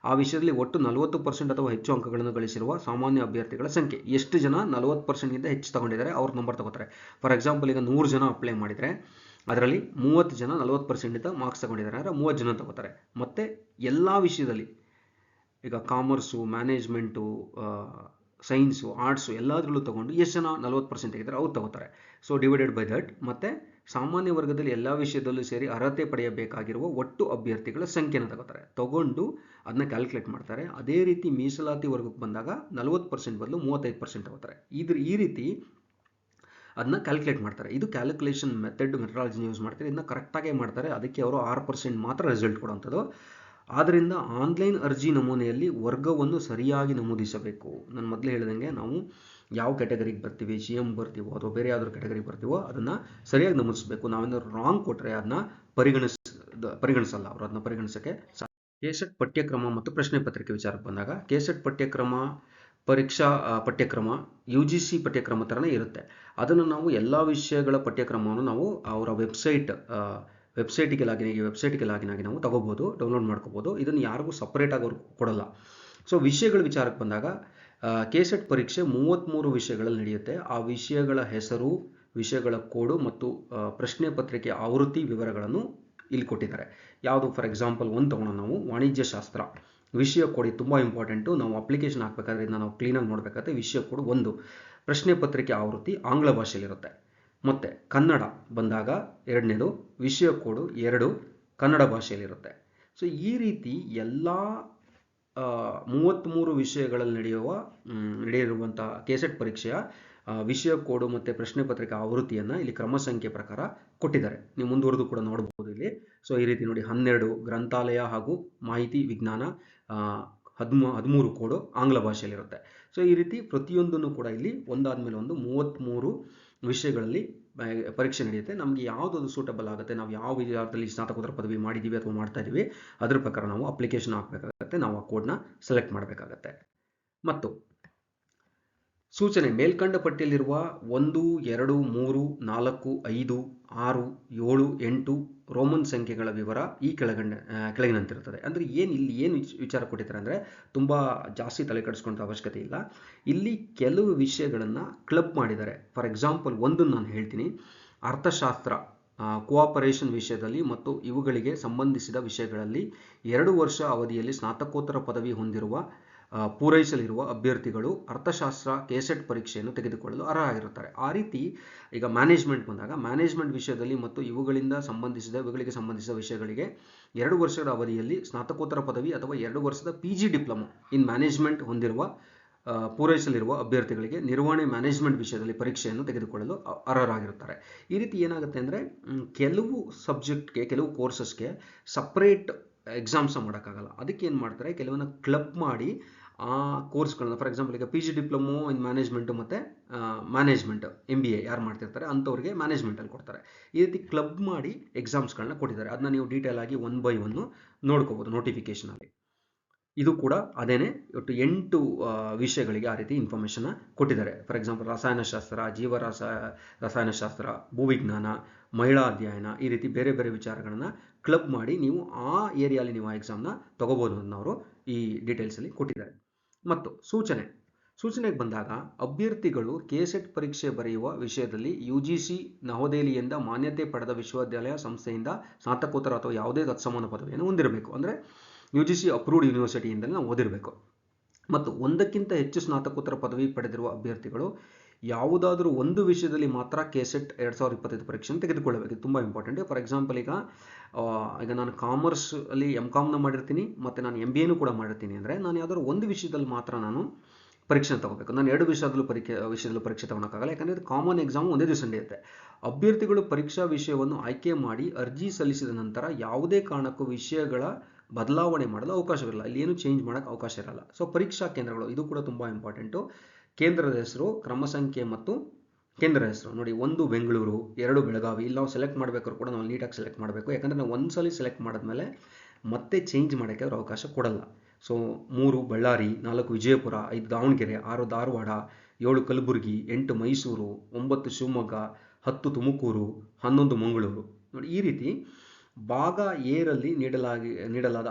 ಆ ವಿಷಯದಲ್ಲಿ ಒಟ್ಟು 40% ಅಥವಾ ಹೆಚ್ಚು ಅಂಕಗಳನ್ನು ಗಳಿಸಿರುವ ಸಾಮಾನ್ಯ ಅಭ್ಯರ್ಥಿಗಳ ಸಂಖ್ಯೆ ಎಷ್ಟು ಜನ 40%ಗಿಂತ ಹೆಚ್ಚು ತಗೊಂಡಿದ್ದಾರೆ ಅವ್ರ ನಂಬರ್ ತಗೋತಾರೆ. ಫಾರ್ ಎಕ್ಸಾಂಪಲ್ ಈಗ 100 ಜನ ಅಪ್ಲೈ ಮಾಡಿದರೆ ಅದರಲ್ಲಿ 30 ಜನ 40%ಗಿಂತ ಮಾರ್ಕ್ಸ್ ತಗೊಂಡಿದ್ದಾರೆ ಅಂದರೆ 30 ಜನ ತಗೋತಾರೆ. ಮತ್ತು ಎಲ್ಲ ವಿಷಯದಲ್ಲಿ ಈಗ ಕಾಮರ್ಸು, ಮ್ಯಾನೇಜ್ಮೆಂಟು, ಸೈನ್ಸು, ಆರ್ಟ್ಸು ಎಲ್ಲದರಲ್ಲೂ ತಗೊಂಡು ಎಷ್ಟು ಜನ 40% ಆಗಿದ್ದಾರೆ ಅವ್ರು ತಗೋತಾರೆ. So divided by that. ಮತ್ತು ಸಾಮಾನ್ಯ ವರ್ಗದಲ್ಲಿ ಎಲ್ಲ ವಿಷಯದಲ್ಲೂ ಸೇರಿ ಅರ್ಹತೆ ಪಡೆಯಬೇಕಾಗಿರುವ ಒಟ್ಟು ಅಭ್ಯರ್ಥಿಗಳ ಸಂಖ್ಯೆನ ತಗೊಂಡು ಅದನ್ನ ಕ್ಯಾಲ್ಕುಲೇಟ್ ಮಾಡ್ತಾರೆ. ಅದೇ ರೀತಿ ಮೀಸಲಾತಿ ವರ್ಗಕ್ಕೆ ಬಂದಾಗ 40% ಬದಲು 35% ತಗೋತಾರೆ. ಈ ರೀತಿ ಅದನ್ನ ಕ್ಯಾಲ್ಕುಲೇಟ್ ಮಾಡ್ತಾರೆ. ಇದು ಕ್ಯಾಲ್ಕುಲೇಷನ್ ಮೆಥಡಾಲಜಿನ ಯೂಸ್ ಮಾಡ್ತಾರೆ. ಇದನ್ನ ಕರೆಕ್ಟಾಗೇ ಮಾಡ್ತಾರೆ. ಅದಕ್ಕೆ ಅವರು 6% ಮಾತ್ರ ರಿಸಲ್ಟ್ ಕೊಡುವಂಥದ್ದು. ಆದ್ದರಿಂದ ಆನ್ಲೈನ್ ಅರ್ಜಿ ನಮೂನೆಯಲ್ಲಿ ವರ್ಗವನ್ನು ಸರಿಯಾಗಿ ನಮೂದಿಸಬೇಕು. ನಾನು ಮೊದಲೇ ಹೇಳಿದಂಗೆ, ನಾವು ಯಾವ ಕ್ಯಾಟಗರಿಗೆ ಬರ್ತೀವಿ, GM ಬರ್ತೀವೋ ಅಥವಾ ಬೇರೆ ಯಾವ್ದಾದ್ರು ಕ್ಯಾಟಗರಿಗೆ ಬರ್ತೀವೋ ಅದನ್ನು ಸರಿಯಾಗಿ ನಮೂದಿಸಬೇಕು. ನಾವೇನಾದ್ರು ರಾಂಗ್ ಕೊಟ್ಟರೆ ಅದನ್ನ ಪರಿಗಣಿಸಲ್ಲ, ಅವರು ಅದನ್ನ ಪರಿಗಣಿಸೋಕ್ಕೆ. ಕೆಸೆಟ್ ಪಠ್ಯಕ್ರಮ ಮತ್ತು ಪ್ರಶ್ನೆ ಪತ್ರಿಕೆ ವಿಚಾರಕ್ಕೆ ಬಂದಾಗ, ಕೆಸೆಟ್ ಪಠ್ಯಕ್ರಮ ಪರೀಕ್ಷಾ ಪಠ್ಯಕ್ರಮ UGC ಪಠ್ಯಕ್ರಮ ಥರನೇ ಇರುತ್ತೆ. ಅದನ್ನು ನಾವು ಎಲ್ಲ ವಿಷಯಗಳ ಪಠ್ಯಕ್ರಮವನ್ನು ನಾವು ಅವರ ವೆಬ್ಸೈಟಿಗೆ ಲಾಗಿನ್ ಆಗಿ ನಾವು ತಗೋಬೋದು, ಡೌನ್ಲೋಡ್ ಮಾಡ್ಕೋಬೋದು. ಇದನ್ನು ಯಾರಿಗೂ ಸಪ್ರೇಟಾಗಿ ಅವರು ಕೊಡಲ್ಲ. ಸೊ ವಿಷಯಗಳ ವಿಚಾರಕ್ಕೆ ಬಂದಾಗ, ಕೆಸೆಟ್ ಪರೀಕ್ಷೆ 33 ವಿಷಯಗಳಲ್ಲಿ ನಡೆಯುತ್ತೆ. ಆ ವಿಷಯಗಳ ಹೆಸರು, ವಿಷಯಗಳ ಕೋಡು ಮತ್ತು ಪ್ರಶ್ನೆ ಪತ್ರಿಕೆ ಆವೃತ್ತಿ ವಿವರಗಳನ್ನು ಇಲ್ಲಿ ಕೊಟ್ಟಿದ್ದಾರೆ. ಯಾವುದು, ಫಾರ್ ಎಕ್ಸಾಂಪಲ್ 1 ತಗೊಳ್ಳೋಣ ನಾವು, ವಾಣಿಜ್ಯ ಶಾಸ್ತ್ರ ವಿಷಯ ಕೋಡ್ ತುಂಬ ಇಂಪಾರ್ಟೆಂಟು. ನಾವು ಅಪ್ಲಿಕೇಶನ್ ಹಾಕಬೇಕಾದ್ರೆ ಇದನ್ನ ನಾವು ಕ್ಲೀನಾಗಿ ನೋಡಬೇಕಾದ್ರೆ ವಿಷಯ ಕೋಡ್ 1, ಪ್ರಶ್ನೆ ಪತ್ರಿಕೆ ಆವೃತ್ತಿ ಆಂಗ್ಲ ಭಾಷೆಯಲ್ಲಿರುತ್ತೆ. ಮತ್ತು ಕನ್ನಡ ಬಂದಾಗ 2ನೇದು, ವಿಷಯ ಕೋಡು 2 ಕನ್ನಡ ಭಾಷೆಯಲ್ಲಿರುತ್ತೆ. ಸೊ ಈ ರೀತಿ ಎಲ್ಲ 33 ವಿಷಯಗಳಲ್ಲಿ ನಡೆಯಿರುವಂಥ ಕೆಸೆಟ್ ಪರೀಕ್ಷೆಯ ವಿಷಯ ಕೋಡು ಮತ್ತು ಪ್ರಶ್ನೆ ಪತ್ರಿಕೆ ಆವೃತ್ತಿಯನ್ನು ಇಲ್ಲಿ ಕ್ರಮ ಸಂಖ್ಯೆ ಪ್ರಕಾರ ಕೊಟ್ಟಿದ್ದಾರೆ. ನೀವು ಮುಂದುವರೆದು ಕೂಡ ನೋಡಬಹುದು ಇಲ್ಲಿ. ಸೊ ಈ ರೀತಿ ನೋಡಿ, 12 ಗ್ರಂಥಾಲಯ ಹಾಗೂ ಮಾಹಿತಿ ವಿಜ್ಞಾನ, 13 ಕೋಡು ಆಂಗ್ಲ ಭಾಷೆಯಲ್ಲಿರುತ್ತೆ. ಸೊ ಈ ರೀತಿ ಪ್ರತಿಯೊಂದನ್ನು ಕೂಡ ಇಲ್ಲಿ ಒಂದಾದ್ಮೇಲೆ ಒಂದು 33 ವಿಷಯಗಳಲ್ಲಿ ಪರೀಕ್ಷೆ ನಡೆಯುತ್ತೆ. ನಮಗೆ ಯಾವುದು ಸೂಟಬಲ್ ಆಗುತ್ತೆ, ನಾವು ಯಾವ ವಿಚಾರದಲ್ಲಿ ಸ್ನಾತಕೋತ್ತರ ಪದವಿ ಮಾಡಿದ್ದೀವಿ ಅಥವಾ ಮಾಡ್ತಾ ಇದ್ದೀವಿ ಅದ್ರ ಪ್ರಕಾರ ನಾವು ಅಪ್ಲಿಕೇಶನ್ ಹಾಕಬೇಕಾಗತ್ತೆ, ನಾವು ಆ ಕೋಡ್ನ ಸೆಲೆಕ್ಟ್ ಮಾಡಬೇಕಾಗತ್ತೆ. ಮತ್ತು ಸೂಚನೆ ಮೇಲ್ಕಂಡ ಪಟ್ಟಿಯಲ್ಲಿರುವ 1, 2, 3, 4, 5, 6, 7, 8 ರೋಮನ್ ಸಂಖ್ಯೆಗಳ ವಿವರ ಈ ಕೆಳಗಿನಂತಿರುತ್ತದೆ. ಅಂದರೆ ಇಲ್ಲಿ ಏನು ವಿಚಾರ ಕೊಟ್ಟಿದ್ದಾರೆ ಅಂದರೆ ತುಂಬ ಜಾಸ್ತಿ ತಲೆ ಕೆಡಿಸ್ಕೊಳ್ಳೋ ಅವಶ್ಯಕತೆ ಇಲ್ಲ. ಇಲ್ಲಿ ಕೆಲವು ವಿಷಯಗಳನ್ನು ಕ್ಲಬ್ ಮಾಡಿದ್ದಾರೆ. ಫಾರ್ ಎಕ್ಸಾಂಪಲ್ ಒಂದನ್ನು ನಾನು ಹೇಳ್ತೀನಿ. ಅರ್ಥಶಾಸ್ತ್ರ, ಕೋಆಪರೇಷನ್ ವಿಷಯದಲ್ಲಿ ಮತ್ತು ಇವುಗಳಿಗೆ ಸಂಬಂಧಿಸಿದ ವಿಷಯಗಳಲ್ಲಿ 2 ವರ್ಷ ಅವಧಿಯಲ್ಲಿ ಸ್ನಾತಕೋತ್ತರ ಪದವಿ ಹೊಂದಿರುವ ಪೂರೈಸಲಿರುವ ಅಭ್ಯರ್ಥಿಗಳು ಅರ್ಥಶಾಸ್ತ್ರ ಕೆಸೆಟ್ ಪರೀಕ್ಷೆಯನ್ನು ತೆಗೆದುಕೊಳ್ಳಲು ಅರ್ಹರಾಗಿರುತ್ತಾರೆ. ಆ ರೀತಿ ಈಗ ಮ್ಯಾನೇಜ್ಮೆಂಟ್ ಬಂದಾಗ ಮ್ಯಾನೇಜ್ಮೆಂಟ್ ವಿಷಯದಲ್ಲಿ ಮತ್ತು ಇವುಗಳಿಗೆ ಸಂಬಂಧಿಸಿದ ವಿಷಯಗಳಿಗೆ 2 ವರ್ಷದ ಅವಧಿಯಲ್ಲಿ ಸ್ನಾತಕೋತ್ತರ ಪದವಿ ಅಥವಾ 2 ವರ್ಷದ PG ಡಿಪ್ಲೊಮಾ ಇನ್ ಮ್ಯಾನೇಜ್ಮೆಂಟ್ ಪೂರೈಸಲಿರುವ ಅಭ್ಯರ್ಥಿಗಳಿಗೆ ನಿರ್ವಹಣೆ ಮ್ಯಾನೇಜ್ಮೆಂಟ್ ವಿಷಯದಲ್ಲಿ ಪರೀಕ್ಷೆಯನ್ನು ತೆಗೆದುಕೊಳ್ಳಲು ಅರ್ಹರಾಗಿರುತ್ತಾರೆ. ಈ ರೀತಿ ಏನಾಗುತ್ತೆ ಅಂದರೆ ಕೆಲವು ಸಬ್ಜೆಕ್ಟ್ಗೆ, ಕೆಲವು ಕೋರ್ಸಸ್ಗೆ ಸಪ್ರೇಟ್ ಎಕ್ಸಾಮ್ಸ್ ಮಾಡೋಕ್ಕಾಗಲ್ಲ. ಅದಕ್ಕೆ ಏನು ಮಾಡ್ತಾರೆ, ಕೆಲವನ್ನ ಕ್ಲಬ್ ಮಾಡಿ ಆ ಕೋರ್ಸ್ಗಳನ್ನ, ಫಾರ್ ಎಕ್ಸಾಂಪಲ್ ಈಗ PG ಡಿಪ್ಲೊಮೋ ಇನ್ ಮ್ಯಾನೇಜ್ಮೆಂಟು ಮತ್ತು ಮ್ಯಾನೇಜ್ಮೆಂಟ್ MBA ಯಾರು ಮಾಡ್ತಿರ್ತಾರೆ ಅಂಥವ್ರಿಗೆ ಮ್ಯಾನೇಜ್ಮೆಂಟಲ್ಲಿ ಕೊಡ್ತಾರೆ. ಈ ರೀತಿ ಕ್ಲಬ್ ಮಾಡಿ ಎಕ್ಸಾಮ್ಸ್ಗಳನ್ನ ಕೊಟ್ಟಿದ್ದಾರೆ. ಅದನ್ನ ನೀವು ಡೀಟೇಲ್ ಆಗಿ 1 by 1 ನೋಡ್ಕೋಬೋದು ನೋಟಿಫಿಕೇಶನಲ್ಲಿ. ಇದು ಕೂಡ ಅದೇನೆ, ಒಟ್ಟು 8 ವಿಷಯಗಳಿಗೆ ಆ ರೀತಿ ಇನ್ಫಾರ್ಮೇಷನ್ನ ಕೊಟ್ಟಿದ್ದಾರೆ. ಫಾರ್ ಎಕ್ಸಾಂಪಲ್ ರಸಾಯನಶಾಸ್ತ್ರ, ರಸಾಯನಶಾಸ್ತ್ರ, ಭೂವಿಜ್ಞಾನ, ಮಹಿಳಾ ಅಧ್ಯಯನ, ಈ ರೀತಿ ಬೇರೆ ಬೇರೆ ವಿಚಾರಗಳನ್ನ ಕ್ಲಬ್ ಮಾಡಿ ನೀವು ಆ ಏರಿಯಾಲಿ ನೀವು ಆ ಎಕ್ಸಾಮ್ನ ತಗೋಬೋದು ಅನ್ನೋ ಅವರು ಈ ಡೀಟೇಲ್ಸಲ್ಲಿ ಕೊಟ್ಟಿದ್ದಾರೆ. ಮತ್ತು ಸೂಚನೆಗೆ ಬಂದಾಗ ಅಭ್ಯರ್ಥಿಗಳು ಕೆಸೆಟ್ ಪರೀಕ್ಷೆ ಬರೆಯುವ ವಿಷಯದಲ್ಲಿ UGC ನವದೆಹಲಿಯಿಂದ ಮಾನ್ಯತೆ ಪಡೆದ ವಿಶ್ವವಿದ್ಯಾಲಯ ಸಂಸ್ಥೆಯಿಂದ ಸ್ನಾತಕೋತ್ತರ ಅಥವಾ ಯಾವುದೇ ತತ್ಸಮಾನ ಪದವಿಯನ್ನು ಹೊಂದಿರಬೇಕು. ಅಂದರೆ UGC ಅಪ್ರೂವ್ಡ್ ಯೂನಿವರ್ಸಿಟಿಯಿಂದಲೇ ನಾವು ಓದಿರಬೇಕು. ಮತ್ತು ಒಂದಕ್ಕಿಂತ ಹೆಚ್ಚು ಸ್ನಾತಕೋತ್ತರ ಪದವಿ ಪಡೆದಿರುವ ಅಭ್ಯರ್ಥಿಗಳು ಯಾವುದಾದ್ರೂ ಒಂದು ವಿಷಯದಲ್ಲಿ ಮಾತ್ರ ಕೆಸೆಟ್ 2025 ಪರೀಕ್ಷೆಯನ್ನು ತೆಗೆದುಕೊಳ್ಳಬೇಕು. ತುಂಬ ಇಂಪಾರ್ಟೆಂಟ್. ಫಾರ್ ಎಕ್ಸಾಂಪಲ್ ಈಗ ನಾನು ಕಾಮರ್ಸ್ ಅಲ್ಲಿ MCOMನ ಮಾಡಿರ್ತೀನಿ ಮತ್ತು ನಾನು MBAನೂ ಕೂಡ ಮಾಡಿರ್ತೀನಿ ಅಂದರೆ ನಾನು ಯಾವುದಾದ್ರು ಒಂದು ವಿಷಯದಲ್ಲಿ ಮಾತ್ರ ನಾನು ಪರೀಕ್ಷೆ ತಗೋಬೇಕು. ನಾನು 2 ವಿಷಯದಲ್ಲೂ ಪರೀಕ್ಷೆ ತಗೊಳಕ್ಕಾಗಲ್ಲ, ಯಾಕಂದರೆ ಇದು ಕಾಮನ್ ಎಕ್ಸಾಮ್ ಒಂದೇ ದಿವಸ ನಡೆಯುತ್ತೆ. ಅಭ್ಯರ್ಥಿಗಳು ಪರೀಕ್ಷಾ ವಿಷಯವನ್ನು ಆಯ್ಕೆ ಮಾಡಿ ಅರ್ಜಿ ಸಲ್ಲಿಸಿದ ನಂತರ ಯಾವುದೇ ಕಾರಣಕ್ಕೂ ವಿಷಯಗಳ ಬದಲಾವಣೆ ಮಾಡಲು ಅವಕಾಶವಿಲ್ಲ. ಇಲ್ಲಿ ಏನು ಚೇಂಜ್ ಮಾಡೋಕ್ಕೆ ಅವಕಾಶ ಇರಲ್ಲ. ಸೊ ಪರೀಕ್ಷಾ ಕೇಂದ್ರಗಳು ಇದು ಕೂಡ ತುಂಬ ಇಂಪಾರ್ಟೆಂಟು. ಕೇಂದ್ರದ ಹೆಸರು, ಕ್ರಮ ಸಂಖ್ಯೆ ಮತ್ತು ಕೇಂದ್ರದ ಹೆಸರು ನೋಡಿ. 1 ಬೆಂಗಳೂರು, 2 ಬೆಳಗಾವಿ. ಇಲ್ಲಿ ನಾವು ಸೆಲೆಕ್ಟ್ ಮಾಡಬೇಕಾದ್ರೂ ಕೂಡ ನಾವು ನೀಟಾಗಿ ಸೆಲೆಕ್ಟ್ ಮಾಡಬೇಕು, ಯಾಕಂದರೆ ನಾವು ಒಂದ್ಸಲಿ ಸೆಲೆಕ್ಟ್ ಮಾಡಿದ್ಮೇಲೆ ಮತ್ತೆ ಚೇಂಜ್ ಮಾಡೋಕ್ಕೆ ಅವರು ಅವಕಾಶ ಕೊಡಲ್ಲ. ಸೊ 3 ಬಳ್ಳಾರಿ, 4 ವಿಜಯಪುರ, 5 ದಾವಣಗೆರೆ, 6 ಧಾರವಾಡ, 7 ಕಲಬುರಗಿ, 8 ಮೈಸೂರು, 9 ಶಿವಮೊಗ್ಗ, 10 ತುಮಕೂರು, 11 ಮಂಗಳೂರು. ನೋಡಿ ಈ ರೀತಿ ಭಾಗ ಎರಲ್ಲಿ ನೀಡಲಾದ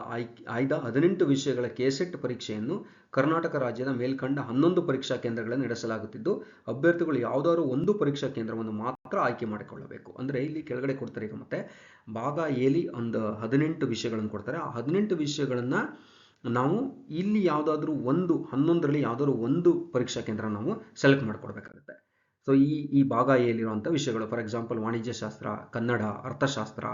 ಆಯ್ದ 18 ವಿಷಯಗಳ ಕೆಸೆಟ್ ಪರೀಕ್ಷೆಯನ್ನು ಕರ್ನಾಟಕ ರಾಜ್ಯದ ಮೇಲ್ಕಂಡ 11 ಪರೀಕ್ಷಾ ಕೇಂದ್ರಗಳಲ್ಲಿ ನಡೆಸಲಾಗುತ್ತಿದ್ದು ಅಭ್ಯರ್ಥಿಗಳು ಯಾವುದಾದ್ರು ಒಂದು ಪರೀಕ್ಷಾ ಕೇಂದ್ರವನ್ನು ಮಾತ್ರ ಆಯ್ಕೆ ಮಾಡಿಕೊಳ್ಳಬೇಕು. ಅಂದರೆ ಇಲ್ಲಿ ಕೆಳಗಡೆ ಕೊಡ್ತಾರೆ. ಈಗ ಮತ್ತೆ ಭಾಗ ಎಲಿ ಒಂದು 18 ವಿಷಯಗಳನ್ನು ಕೊಡ್ತಾರೆ. ಆ 18 ವಿಷಯಗಳನ್ನು ನಾವು ಇಲ್ಲಿ ಯಾವುದಾದ್ರೂ 11ರಲ್ಲಿ ಯಾವುದಾದ್ರು ಒಂದು ಪರೀಕ್ಷಾ ಕೇಂದ್ರ ನಾವು ಸೆಲೆಕ್ಟ್ ಮಾಡ್ಕೊಡ್ಬೇಕಾಗುತ್ತೆ. ಸೊ ಈ ಭಾಗ ಎಲ್ಲಿರುವಂಥ ವಿಷಯಗಳು, ಫಾರ್ ಎಕ್ಸಾಂಪಲ್ ವಾಣಿಜ್ಯಶಾಸ್ತ್ರ, ಕನ್ನಡ, ಅರ್ಥಶಾಸ್ತ್ರ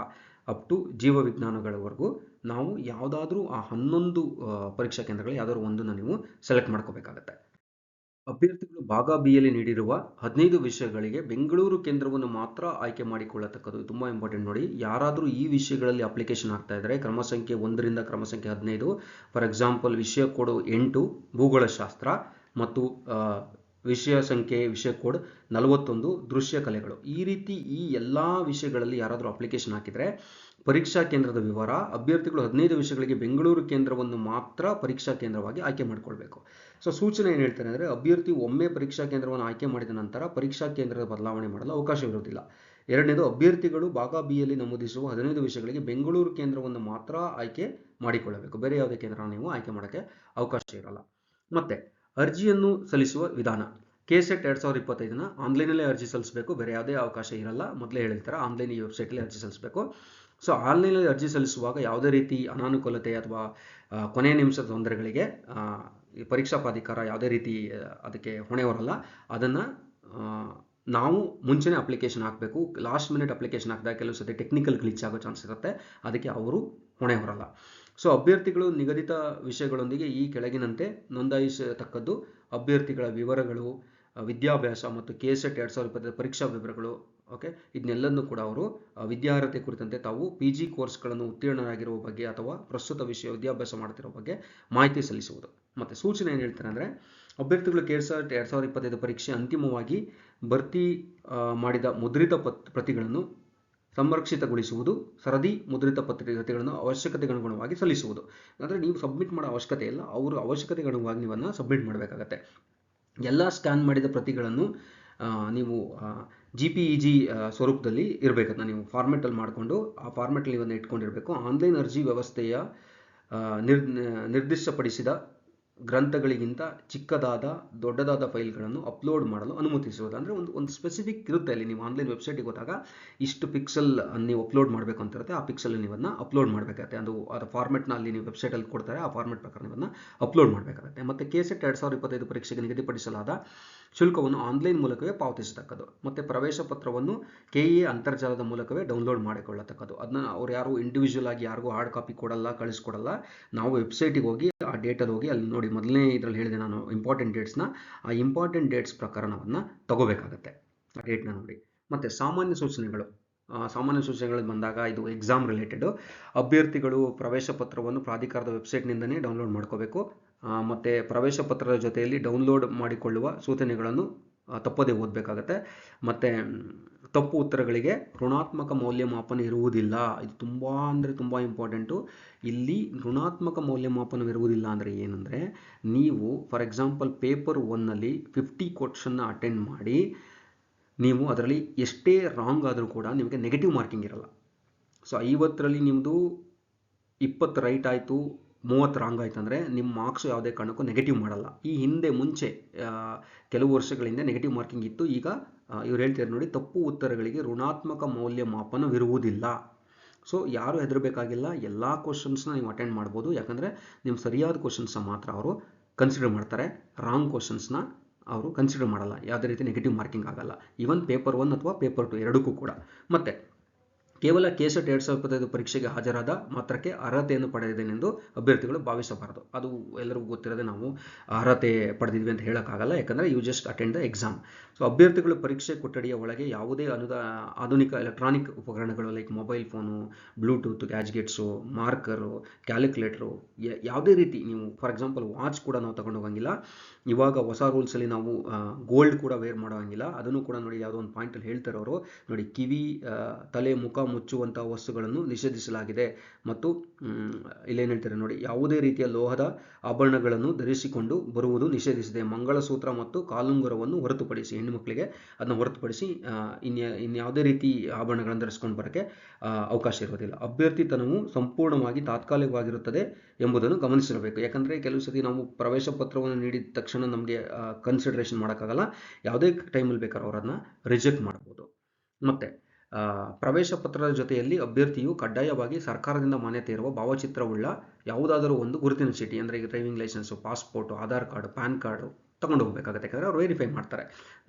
ಅಪ್ ಟು ಜೀವವಿಜ್ಞಾನಗಳವರೆಗೂ ನಾವು ಯಾವುದಾದ್ರೂ ಆ 11 ಪರೀಕ್ಷಾ ಕೇಂದ್ರಗಳು ಯಾವುದಾದ್ರು ಒಂದನ್ನು ನೀವು ಸೆಲೆಕ್ಟ್ ಮಾಡ್ಕೋಬೇಕಾಗತ್ತೆ. ಅಭ್ಯರ್ಥಿಗಳು ಭಾಗ ಬಿಯಲ್ಲಿ ನೀಡಿರುವ 15 ವಿಷಯಗಳಿಗೆ ಬೆಂಗಳೂರು ಕೇಂದ್ರವನ್ನು ಮಾತ್ರ ಆಯ್ಕೆ ಮಾಡಿಕೊಳ್ಳತಕ್ಕದ್ದು. ತುಂಬ ಇಂಪಾರ್ಟೆಂಟ್ ನೋಡಿ. ಯಾರಾದರೂ ಈ ವಿಷಯಗಳಲ್ಲಿ ಅಪ್ಲಿಕೇಶನ್ ಆಗ್ತಾ ಇದ್ದಾರೆ, ಕ್ರಮ ಸಂಖ್ಯೆ 1ರಿಂದ ಕ್ರಮ ಸಂಖ್ಯೆ 15, ಫಾರ್ ಎಕ್ಸಾಂಪಲ್ ವಿಷಯ ಕೋಡ್ 8 ಭೂಗೋಳಶಾಸ್ತ್ರ ಮತ್ತು ವಿಷಯ ಕೋಡ್ 41 ದೃಶ್ಯ ಕಲೆಗಳು. ಈ ರೀತಿ ಈ ಎಲ್ಲ ವಿಷಯಗಳಲ್ಲಿ ಯಾರಾದರೂ ಅಪ್ಲಿಕೇಶನ್ ಹಾಕಿದರೆ ಪರೀಕ್ಷಾ ಕೇಂದ್ರದ ವಿವರ, ಅಭ್ಯರ್ಥಿಗಳು 15 ವಿಷಯಗಳಿಗೆ ಬೆಂಗಳೂರು ಕೇಂದ್ರವನ್ನು ಮಾತ್ರ ಪರೀಕ್ಷಾ ಕೇಂದ್ರವಾಗಿ ಆಯ್ಕೆ ಮಾಡಿಕೊಳ್ಬೇಕು. ಸೊ ಸೂಚನೆ ಏನು ಹೇಳ್ತಾರೆ ಅಂದರೆ ಅಭ್ಯರ್ಥಿ ಒಮ್ಮೆ ಪರೀಕ್ಷಾ ಕೇಂದ್ರವನ್ನು ಆಯ್ಕೆ ಮಾಡಿದ ನಂತರ ಪರೀಕ್ಷಾ ಕೇಂದ್ರದ ಬದಲಾವಣೆ ಮಾಡಲು ಅವಕಾಶವಿರುವುದಿಲ್ಲ. ಎರಡನೇದು, ಅಭ್ಯರ್ಥಿಗಳು ಭಾಗ ಬಿಯಲ್ಲಿ ನಮೂದಿಸುವ 15 ವಿಷಯಗಳಿಗೆ ಬೆಂಗಳೂರು ಕೇಂದ್ರವನ್ನು ಮಾತ್ರ ಆಯ್ಕೆ ಮಾಡಿಕೊಳ್ಳಬೇಕು. ಬೇರೆ ಯಾವುದೇ ಕೇಂದ್ರ ನೀವು ಆಯ್ಕೆ ಮಾಡೋಕ್ಕೆ ಅವಕಾಶ ಇರಲ್ಲ. ಮತ್ತೆ ಅರ್ಜಿಯನ್ನು ಸಲ್ಲಿಸುವ ವಿಧಾನ, ಕೆಸೆಟ್ 2025ನ ಆನ್ಲೈನಲ್ಲೇ ಅರ್ಜಿ ಸಲ್ಲಿಸಬೇಕು, ಬೇರೆ ಯಾವುದೇ ಅವಕಾಶ ಇರಲ್ಲ. ಮೊದಲೇ ಹೇಳಿರ್ತಾರೆ ಆನ್ಲೈನ್ ಈ ವೆಬ್ಸೈಟಲ್ಲಿ ಅರ್ಜಿ ಸಲ್ಲಿಸಬೇಕು. ಸೊ ಆನ್ಲೈನಲ್ಲಿ ಅರ್ಜಿ ಸಲ್ಲಿಸುವಾಗ ಯಾವುದೇ ರೀತಿ ಅನಾನುಕೂಲತೆ ಅಥವಾ ಕೊನೆಯ ನಿಮಿಷದ ತೊಂದರೆಗಳಿಗೆ ಈ ಪರೀಕ್ಷಾ ಪ್ರಾಧಿಕಾರ ಯಾವುದೇ ರೀತಿ ಅದಕ್ಕೆ ಹೊಣೆ ಹೊರಲ್ಲ. ಅದನ್ನು ನಾವು ಮುಂಚೆನೇ ಅಪ್ಲಿಕೇಶನ್ ಹಾಕಬೇಕು. ಲಾಸ್ಟ್ ಮಿನಿಟ್ ಅಪ್ಲಿಕೇಶನ್ ಹಾಕಿದಾಗ ಕೆಲವು ಸತಿ ಟೆಕ್ನಿಕಲ್ ಗ್ಲಿಚ್ ಆಗೋ ಚಾನ್ಸ್ ಇರುತ್ತೆ, ಅದಕ್ಕೆ ಅವರು ಹೊಣೆ ಹೊರಲ್ಲ. ಸೊ ಅಭ್ಯರ್ಥಿಗಳು ನಿಗದಿತ ವಿಷಯಗಳೊಂದಿಗೆ ಈ ಕೆಳಗಿನಂತೆ ನೋಂದಾಯಿಸತಕ್ಕದ್ದು ಅಭ್ಯರ್ಥಿಗಳ ವಿವರಗಳು, ವಿದ್ಯಾಭ್ಯಾಸ ಮತ್ತು ಕೆಸೆಟ್ 2025 ಪರೀಕ್ಷಾ ವಿವರಗಳು ಓಕೆ, ಇದನ್ನೆಲ್ಲನೂ ಕೂಡ ಅವರು ವಿದ್ಯಾರ್ಹತೆ ಕುರಿತಂತೆ ತಾವು PG ಕೋರ್ಸ್ಗಳನ್ನು ಉತ್ತೀರ್ಣರಾಗಿರುವ ಬಗ್ಗೆ ಅಥವಾ ಪ್ರಸ್ತುತ ವಿದ್ಯಾಭ್ಯಾಸ ಮಾಡ್ತಿರೋ ಬಗ್ಗೆ ಮಾಹಿತಿ ಸಲ್ಲಿಸುವುದು. ಮತ್ತು ಸೂಚನೆ ಏನು ಹೇಳ್ತಾರೆ ಅಂದರೆ, ಅಭ್ಯರ್ಥಿಗಳು KSET 2025 ಪರೀಕ್ಷೆ ಅಂತಿಮವಾಗಿ ಭರ್ತಿ ಮಾಡಿದ ಮುದ್ರಿತ ಪ್ರತಿಗಳನ್ನು ಸಂರಕ್ಷಿತಗೊಳಿಸುವುದು, ಸರದಿ ಮುದ್ರಿತ ಪ್ರತಿಗಳನ್ನು ಅವಶ್ಯಕತೆಗೆ ಅನುಗುಣವಾಗಿ ಸಲ್ಲಿಸುವುದು. ಅಂದರೆ ನೀವು ಸಬ್ಮಿಟ್ ಮಾಡೋ ಅವಶ್ಯಕತೆ ಇಲ್ಲ, ಅವರು ಅವಶ್ಯಕತೆಗೆ ಅನುಗುಣವಾಗಿ ನೀವನ್ನು ಸಬ್ಮಿಟ್ ಮಾಡಬೇಕಾಗತ್ತೆ. ಎಲ್ಲ ಸ್ಕ್ಯಾನ್ ಮಾಡಿದ ಪ್ರತಿಗಳನ್ನು ನೀವು JPEG ಸ್ವರೂಪದಲ್ಲಿ ಇರಬೇಕಂತ ನೀವು ಫಾರ್ಮೆಟಲ್ಲಿ ಮಾಡಿಕೊಂಡು ಆ ಫಾರ್ಮೆಟಲ್ಲಿ ನೀವನ್ನು ಇಟ್ಕೊಂಡಿರಬೇಕು. ಆನ್ಲೈನ್ ಅರ್ಜಿ ವ್ಯವಸ್ಥೆಯ ನಿರ್ದಿಷ್ಟಪಡಿಸಿದ ಗ್ರಂಥಗಳಿಗಿಂತ ಚಿಕ್ಕದಾದ ದೊಡ್ಡದಾದ ಫೈಲ್ಗಳನ್ನು ಅಪ್ಲೋಡ್ ಮಾಡಲು ಅನುಮತಿಸುವುದು. ಅಂದರೆ ಒಂದು ಸ್ಪೆಸಿಫಿಕ್ ಇರುತ್ತೆ ಅಲ್ಲಿ. ನೀವು ಆನ್ಲೈನ್ ವೆಬ್ಸೈಟಿಗೆ ಹೋದಾಗ ಇಷ್ಟು ಪಿಕ್ಸೆಲ್ ನೀವು ಅಪ್ಲೋಡ್ ಮಾಡಬೇಕು ಅಂತ ಇರುತ್ತೆ, ಆ ಪಿಕ್ಸೆಲ್ ನೀವನ್ನು ಅಪ್ಲೋಡ್ ಮಾಡಬೇಕಾಗುತ್ತೆ. ಅದು ಫಾರ್ಮೆಟ್ನ ಅಲ್ಲಿ ನೀವು ವೆಬ್ಸೈಟಲ್ಲಿ ಕೊಡ್ತಾರೆ, ಆ ಫಾರ್ಮೆಟ್ ಪ್ರಕಾರ ನೀವನ್ನು ಅಪ್ಲೋಡ್ ಮಾಡಬೇಕಾಗುತ್ತೆ. ಮತ್ತು KSET 2025 ಪರೀಕ್ಷೆಗೆ ನಿಗದಿಪಡಿಸಲಾದ ಶುಲ್ಕವನ್ನು ಆನ್ಲೈನ್ ಮೂಲಕವೇ ಪಾವತಿಸತಕ್ಕದ್ದು. ಮತ್ತು ಪ್ರವೇಶ ಪತ್ರವನ್ನು KEA ಅಂತರ್ಜಾಲದ ಮೂಲಕವೇ ಡೌನ್ಲೋಡ್ ಮಾಡಿಕೊಳ್ಳತಕ್ಕದ್ದು. ಅದನ್ನ ಅವ್ರು ಯಾರು ಇಂಡಿವಿಜುವಲ್ ಆಗಿ ಯಾರಿಗೂ ಹಾರ್ಡ್ ಕಾಪಿ ಕಳಿಸ್ಕೊಡಲ್ಲ. ನಾವು ವೆಬ್ಸೈಟಿಗೆ ಹೋಗಿ ಆ ಡೇಟಲ್ಲಿ ಹೋಗಿ ಅಲ್ಲಿ ನೋಡಿ, ಮೊದಲನೇ ಇದರಲ್ಲಿ ಹೇಳಿದೆ ನಾನು ಇಂಪಾರ್ಟೆಂಟ್ ಡೇಟ್ಸ್ನ, ಆ ಇಂಪಾರ್ಟೆಂಟ್ ಡೇಟ್ಸ್ ಪ್ರಕಾರ ನಾವನ್ನು ತಗೋಬೇಕಾಗತ್ತೆ, ಆ ಡೇಟ್ನ ನೋಡಿ. ಮತ್ತು ಸಾಮಾನ್ಯ ಸೂಚನೆಗಳು ಬಂದಾಗ ಇದು ಎಕ್ಸಾಮ್ ರಿಲೇಟೆಡ್. ಅಭ್ಯರ್ಥಿಗಳು ಪ್ರವೇಶ ಪತ್ರವನ್ನು ಪ್ರಾಧಿಕಾರದ ವೆಬ್ಸೈಟ್ನಿಂದನೇ ಡೌನ್ಲೋಡ್ ಮಾಡ್ಕೋಬೇಕು. ಮತ್ತು ಪ್ರವೇಶ ಪತ್ರದ ಜೊತೆಯಲ್ಲಿ ಡೌನ್ಲೋಡ್ ಮಾಡಿಕೊಳ್ಳುವ ಸೂಚನೆಗಳನ್ನು ತಪ್ಪದೇ ಓದಬೇಕಾಗತ್ತೆ. ಮತ್ತು ತಪ್ಪು ಉತ್ತರಗಳಿಗೆ ಋಣಾತ್ಮಕ ಮೌಲ್ಯಮಾಪನ ಇರುವುದಿಲ್ಲ. ಇದು ತುಂಬ ಇಂಪಾರ್ಟೆಂಟು. ಇಲ್ಲಿ ಋಣಾತ್ಮಕ ಮೌಲ್ಯಮಾಪನವಿರುವುದಿಲ್ಲ ಅಂದರೆ ಏನಂದರೆ, ನೀವು ಫಾರ್ ಎಕ್ಸಾಂಪಲ್ ಪೇಪರ್ 1ನಲ್ಲಿ 50 ಕ್ವಶನ್ನ ಅಟೆಂಡ್ ಮಾಡಿ ನೀವು ಅದರಲ್ಲಿ ಎಷ್ಟೇ ರಾಂಗ್ ಆದರೂ ಕೂಡ ನಿಮಗೆ ನೆಗೆಟಿವ್ ಮಾರ್ಕಿಂಗ್ ಇರಲ್ಲ. ಸೊ 50ರಲ್ಲಿ ನಿಮ್ಮದು 20 ರೈಟ್ ಆಯಿತು, 30 ರಾಂಗ್ ಆಯ್ತು ಅಂದರೆ ನಿಮ್ಮ ಮಾರ್ಕ್ಸ್ ಯಾವುದೇ ಕಾರಣಕ್ಕೂ ನೆಗೆಟಿವ್ ಮಾಡಲ್ಲ. ಈ ಮುಂಚೆ ಕೆಲವು ವರ್ಷಗಳ ಹಿಂದೆ ನೆಗೆಟಿವ್ ಮಾರ್ಕಿಂಗ್ ಇತ್ತು. ಈಗ ಇವ್ರು ಹೇಳ್ತಾರೆ ನೋಡಿ, ತಪ್ಪು ಉತ್ತರಗಳಿಗೆ ಋಣಾತ್ಮಕ ಮೌಲ್ಯಮಾಪನವಿರುವುದಿಲ್ಲ. ಸೊ ಯಾರು ಹೆದರಬೇಕಾಗಿಲ್ಲ, ಎಲ್ಲ ಕ್ವಶನ್ಸ್ನ ನೀವು ಅಟೆಂಡ್ ಮಾಡ್ಬೋದು. ಯಾಕಂದರೆ ನಿಮ್ಮ ಸರಿಯಾದ ಕ್ವಶನ್ಸ್ನ ಮಾತ್ರ ಅವರು ಕನ್ಸಿಡರ್ ಮಾಡ್ತಾರೆ, ರಾಂಗ್ ಕ್ವಶನ್ಸ್ನ ಅವರು ಕನ್ಸಿಡರ್ ಮಾಡಲ್ಲ. ಯಾವುದೇ ರೀತಿ ನೆಗೆಟಿವ್ ಮಾರ್ಕಿಂಗ್ ಆಗಲ್ಲ, ಈವನ್ ಪೇಪರ್ 1 ಅಥವಾ ಪೇಪರ್ 2 ಎರಡಕ್ಕೂ ಕೂಡ. ಮತ್ತು ಕೇವಲ KSET 2025 ಪರೀಕ್ಷೆಗೆ ಹಾಜರಾದ ಮಾತ್ರಕ್ಕೆ ಅರ್ಹತೆಯನ್ನು ಪಡೆದಿದ್ದೇನೆಂದು ಅಭ್ಯರ್ಥಿಗಳು ಭಾವಿಸಬಾರದು. ಅದು ಎಲ್ಲರಿಗೂ ಗೊತ್ತಿರೋದೆ, ನಾವು ಅರ್ಹತೆ ಪಡೆದಿದ್ವಿ ಅಂತ ಹೇಳೋಕ್ಕಾಗಲ್ಲ, ಯಾಕಂದರೆ you just attend the exam. So ಅಭ್ಯರ್ಥಿಗಳು ಪರೀಕ್ಷೆ ಕೊಠಡಿಯ ಒಳಗೆ ಯಾವುದೇ ಆಧುನಿಕ ಎಲೆಕ್ಟ್ರಾನಿಕ್ ಉಪಕರಣಗಳು like mobile phone, Bluetooth gadgets, marker, calculator, ಯಾವುದೇ ರೀತಿ ನೀವು ಫಾರ್ ಎಕ್ಸಾಂಪಲ್ ವಾಚ್ ಕೂಡ ನಾವು ತಗೊಂಡು ಹೋಗಂಗಿಲ್ಲ. ಇವಾಗ ಹೊಸ ರೂಲ್ಸಲ್ಲಿ ನಾವು ಗೋಲ್ಡ್ ಕೂಡ ವೇರ್ ಮಾಡೋಂಗಿಲ್ಲ. ಅದನ್ನು ಕೂಡ ನೋಡಿ, ಯಾವುದೋ ಒಂದು ಪಾಯಿಂಟಲ್ಲಿ ಹೇಳ್ತಾರೆ ಅವರು ನೋಡಿ, ಕಿವಿ, ತಲೆ, ಮುಖ ಮುಚ್ಚುವಂತಹ ವಸ್ತುಗಳನ್ನು ನಿಷೇಧಿಸಲಾಗಿದೆ. ಮತ್ತು ಇಲ್ಲೇನು ಹೇಳ್ತಾರೆ ನೋಡಿ, ಯಾವುದೇ ರೀತಿಯ ಲೋಹದ ಆಭರಣಗಳನ್ನು ಧರಿಸಿಕೊಂಡು ಬರುವುದು ನಿಷೇಧಿಸಿದೆ. ಮಂಗಳಸೂತ್ರ ಮತ್ತು ಕಾಲುಂಗುರವನ್ನು ಹೊರತುಪಡಿಸಿ, ಹೆಣ್ಣು ಮಕ್ಕಳಿಗೆ ಅದನ್ನು ಹೊರತುಪಡಿಸಿ ಇನ್ಯಾವುದೇ ರೀತಿ ಆಭರಣಗಳನ್ನು ಧರಿಸ್ಕೊಂಡು ಬರೋಕ್ಕೆ ಅವಕಾಶ ಇರೋದಿಲ್ಲ. ಅಭ್ಯರ್ಥಿತನವು ಸಂಪೂರ್ಣವಾಗಿ ತಾತ್ಕಾಲಿಕವಾಗಿರುತ್ತದೆ ಎಂಬುದನ್ನು ಗಮನಿಸಿರಬೇಕು. ಯಾಕಂದರೆ ಕೆಲವು ಸತಿ ನಾವು ಪ್ರವೇಶ ಪತ್ರವನ್ನು ನೀಡಿದ ತಕ್ಷಣ ನಮಗೆ ಕನ್ಸಿಡರೇಷನ್ ಮಾಡೋಕ್ಕಾಗಲ್ಲ. ಯಾವುದೇ ಟೈಮಲ್ಲಿ ಬೇಕಾದ್ರೆ ಅವರನ್ನು ರಿಜೆಕ್ಟ್ ಮಾಡ್ಬೋದು. ಮತ್ತು ಪ್ರವೇಶ ಪತ್ರದ ಜೊತೆಯಲ್ಲಿ ಅಭ್ಯರ್ಥಿಯು ಕಡ್ಡಾಯವಾಗಿ ಸರ್ಕಾರದಿಂದ ಮಾನ್ಯತೆ ಇರುವ ಭಾವಚಿತ್ರವುಳ್ಳ ಯಾವುದಾದರೂ ಒಂದು ಗುರುತಿನ ಚೀಟಿ, ಅಂದರೆ ಈಗ driving licence, passport, Aadhaar card, PAN card ತಗೊಂಡು ಹೋಗಬೇಕಾಗುತ್ತೆ. ಯಾಕಂದರೆ ಅವರು ವೆರಿಫೈ ಮಾಡ್ತಾರೆ.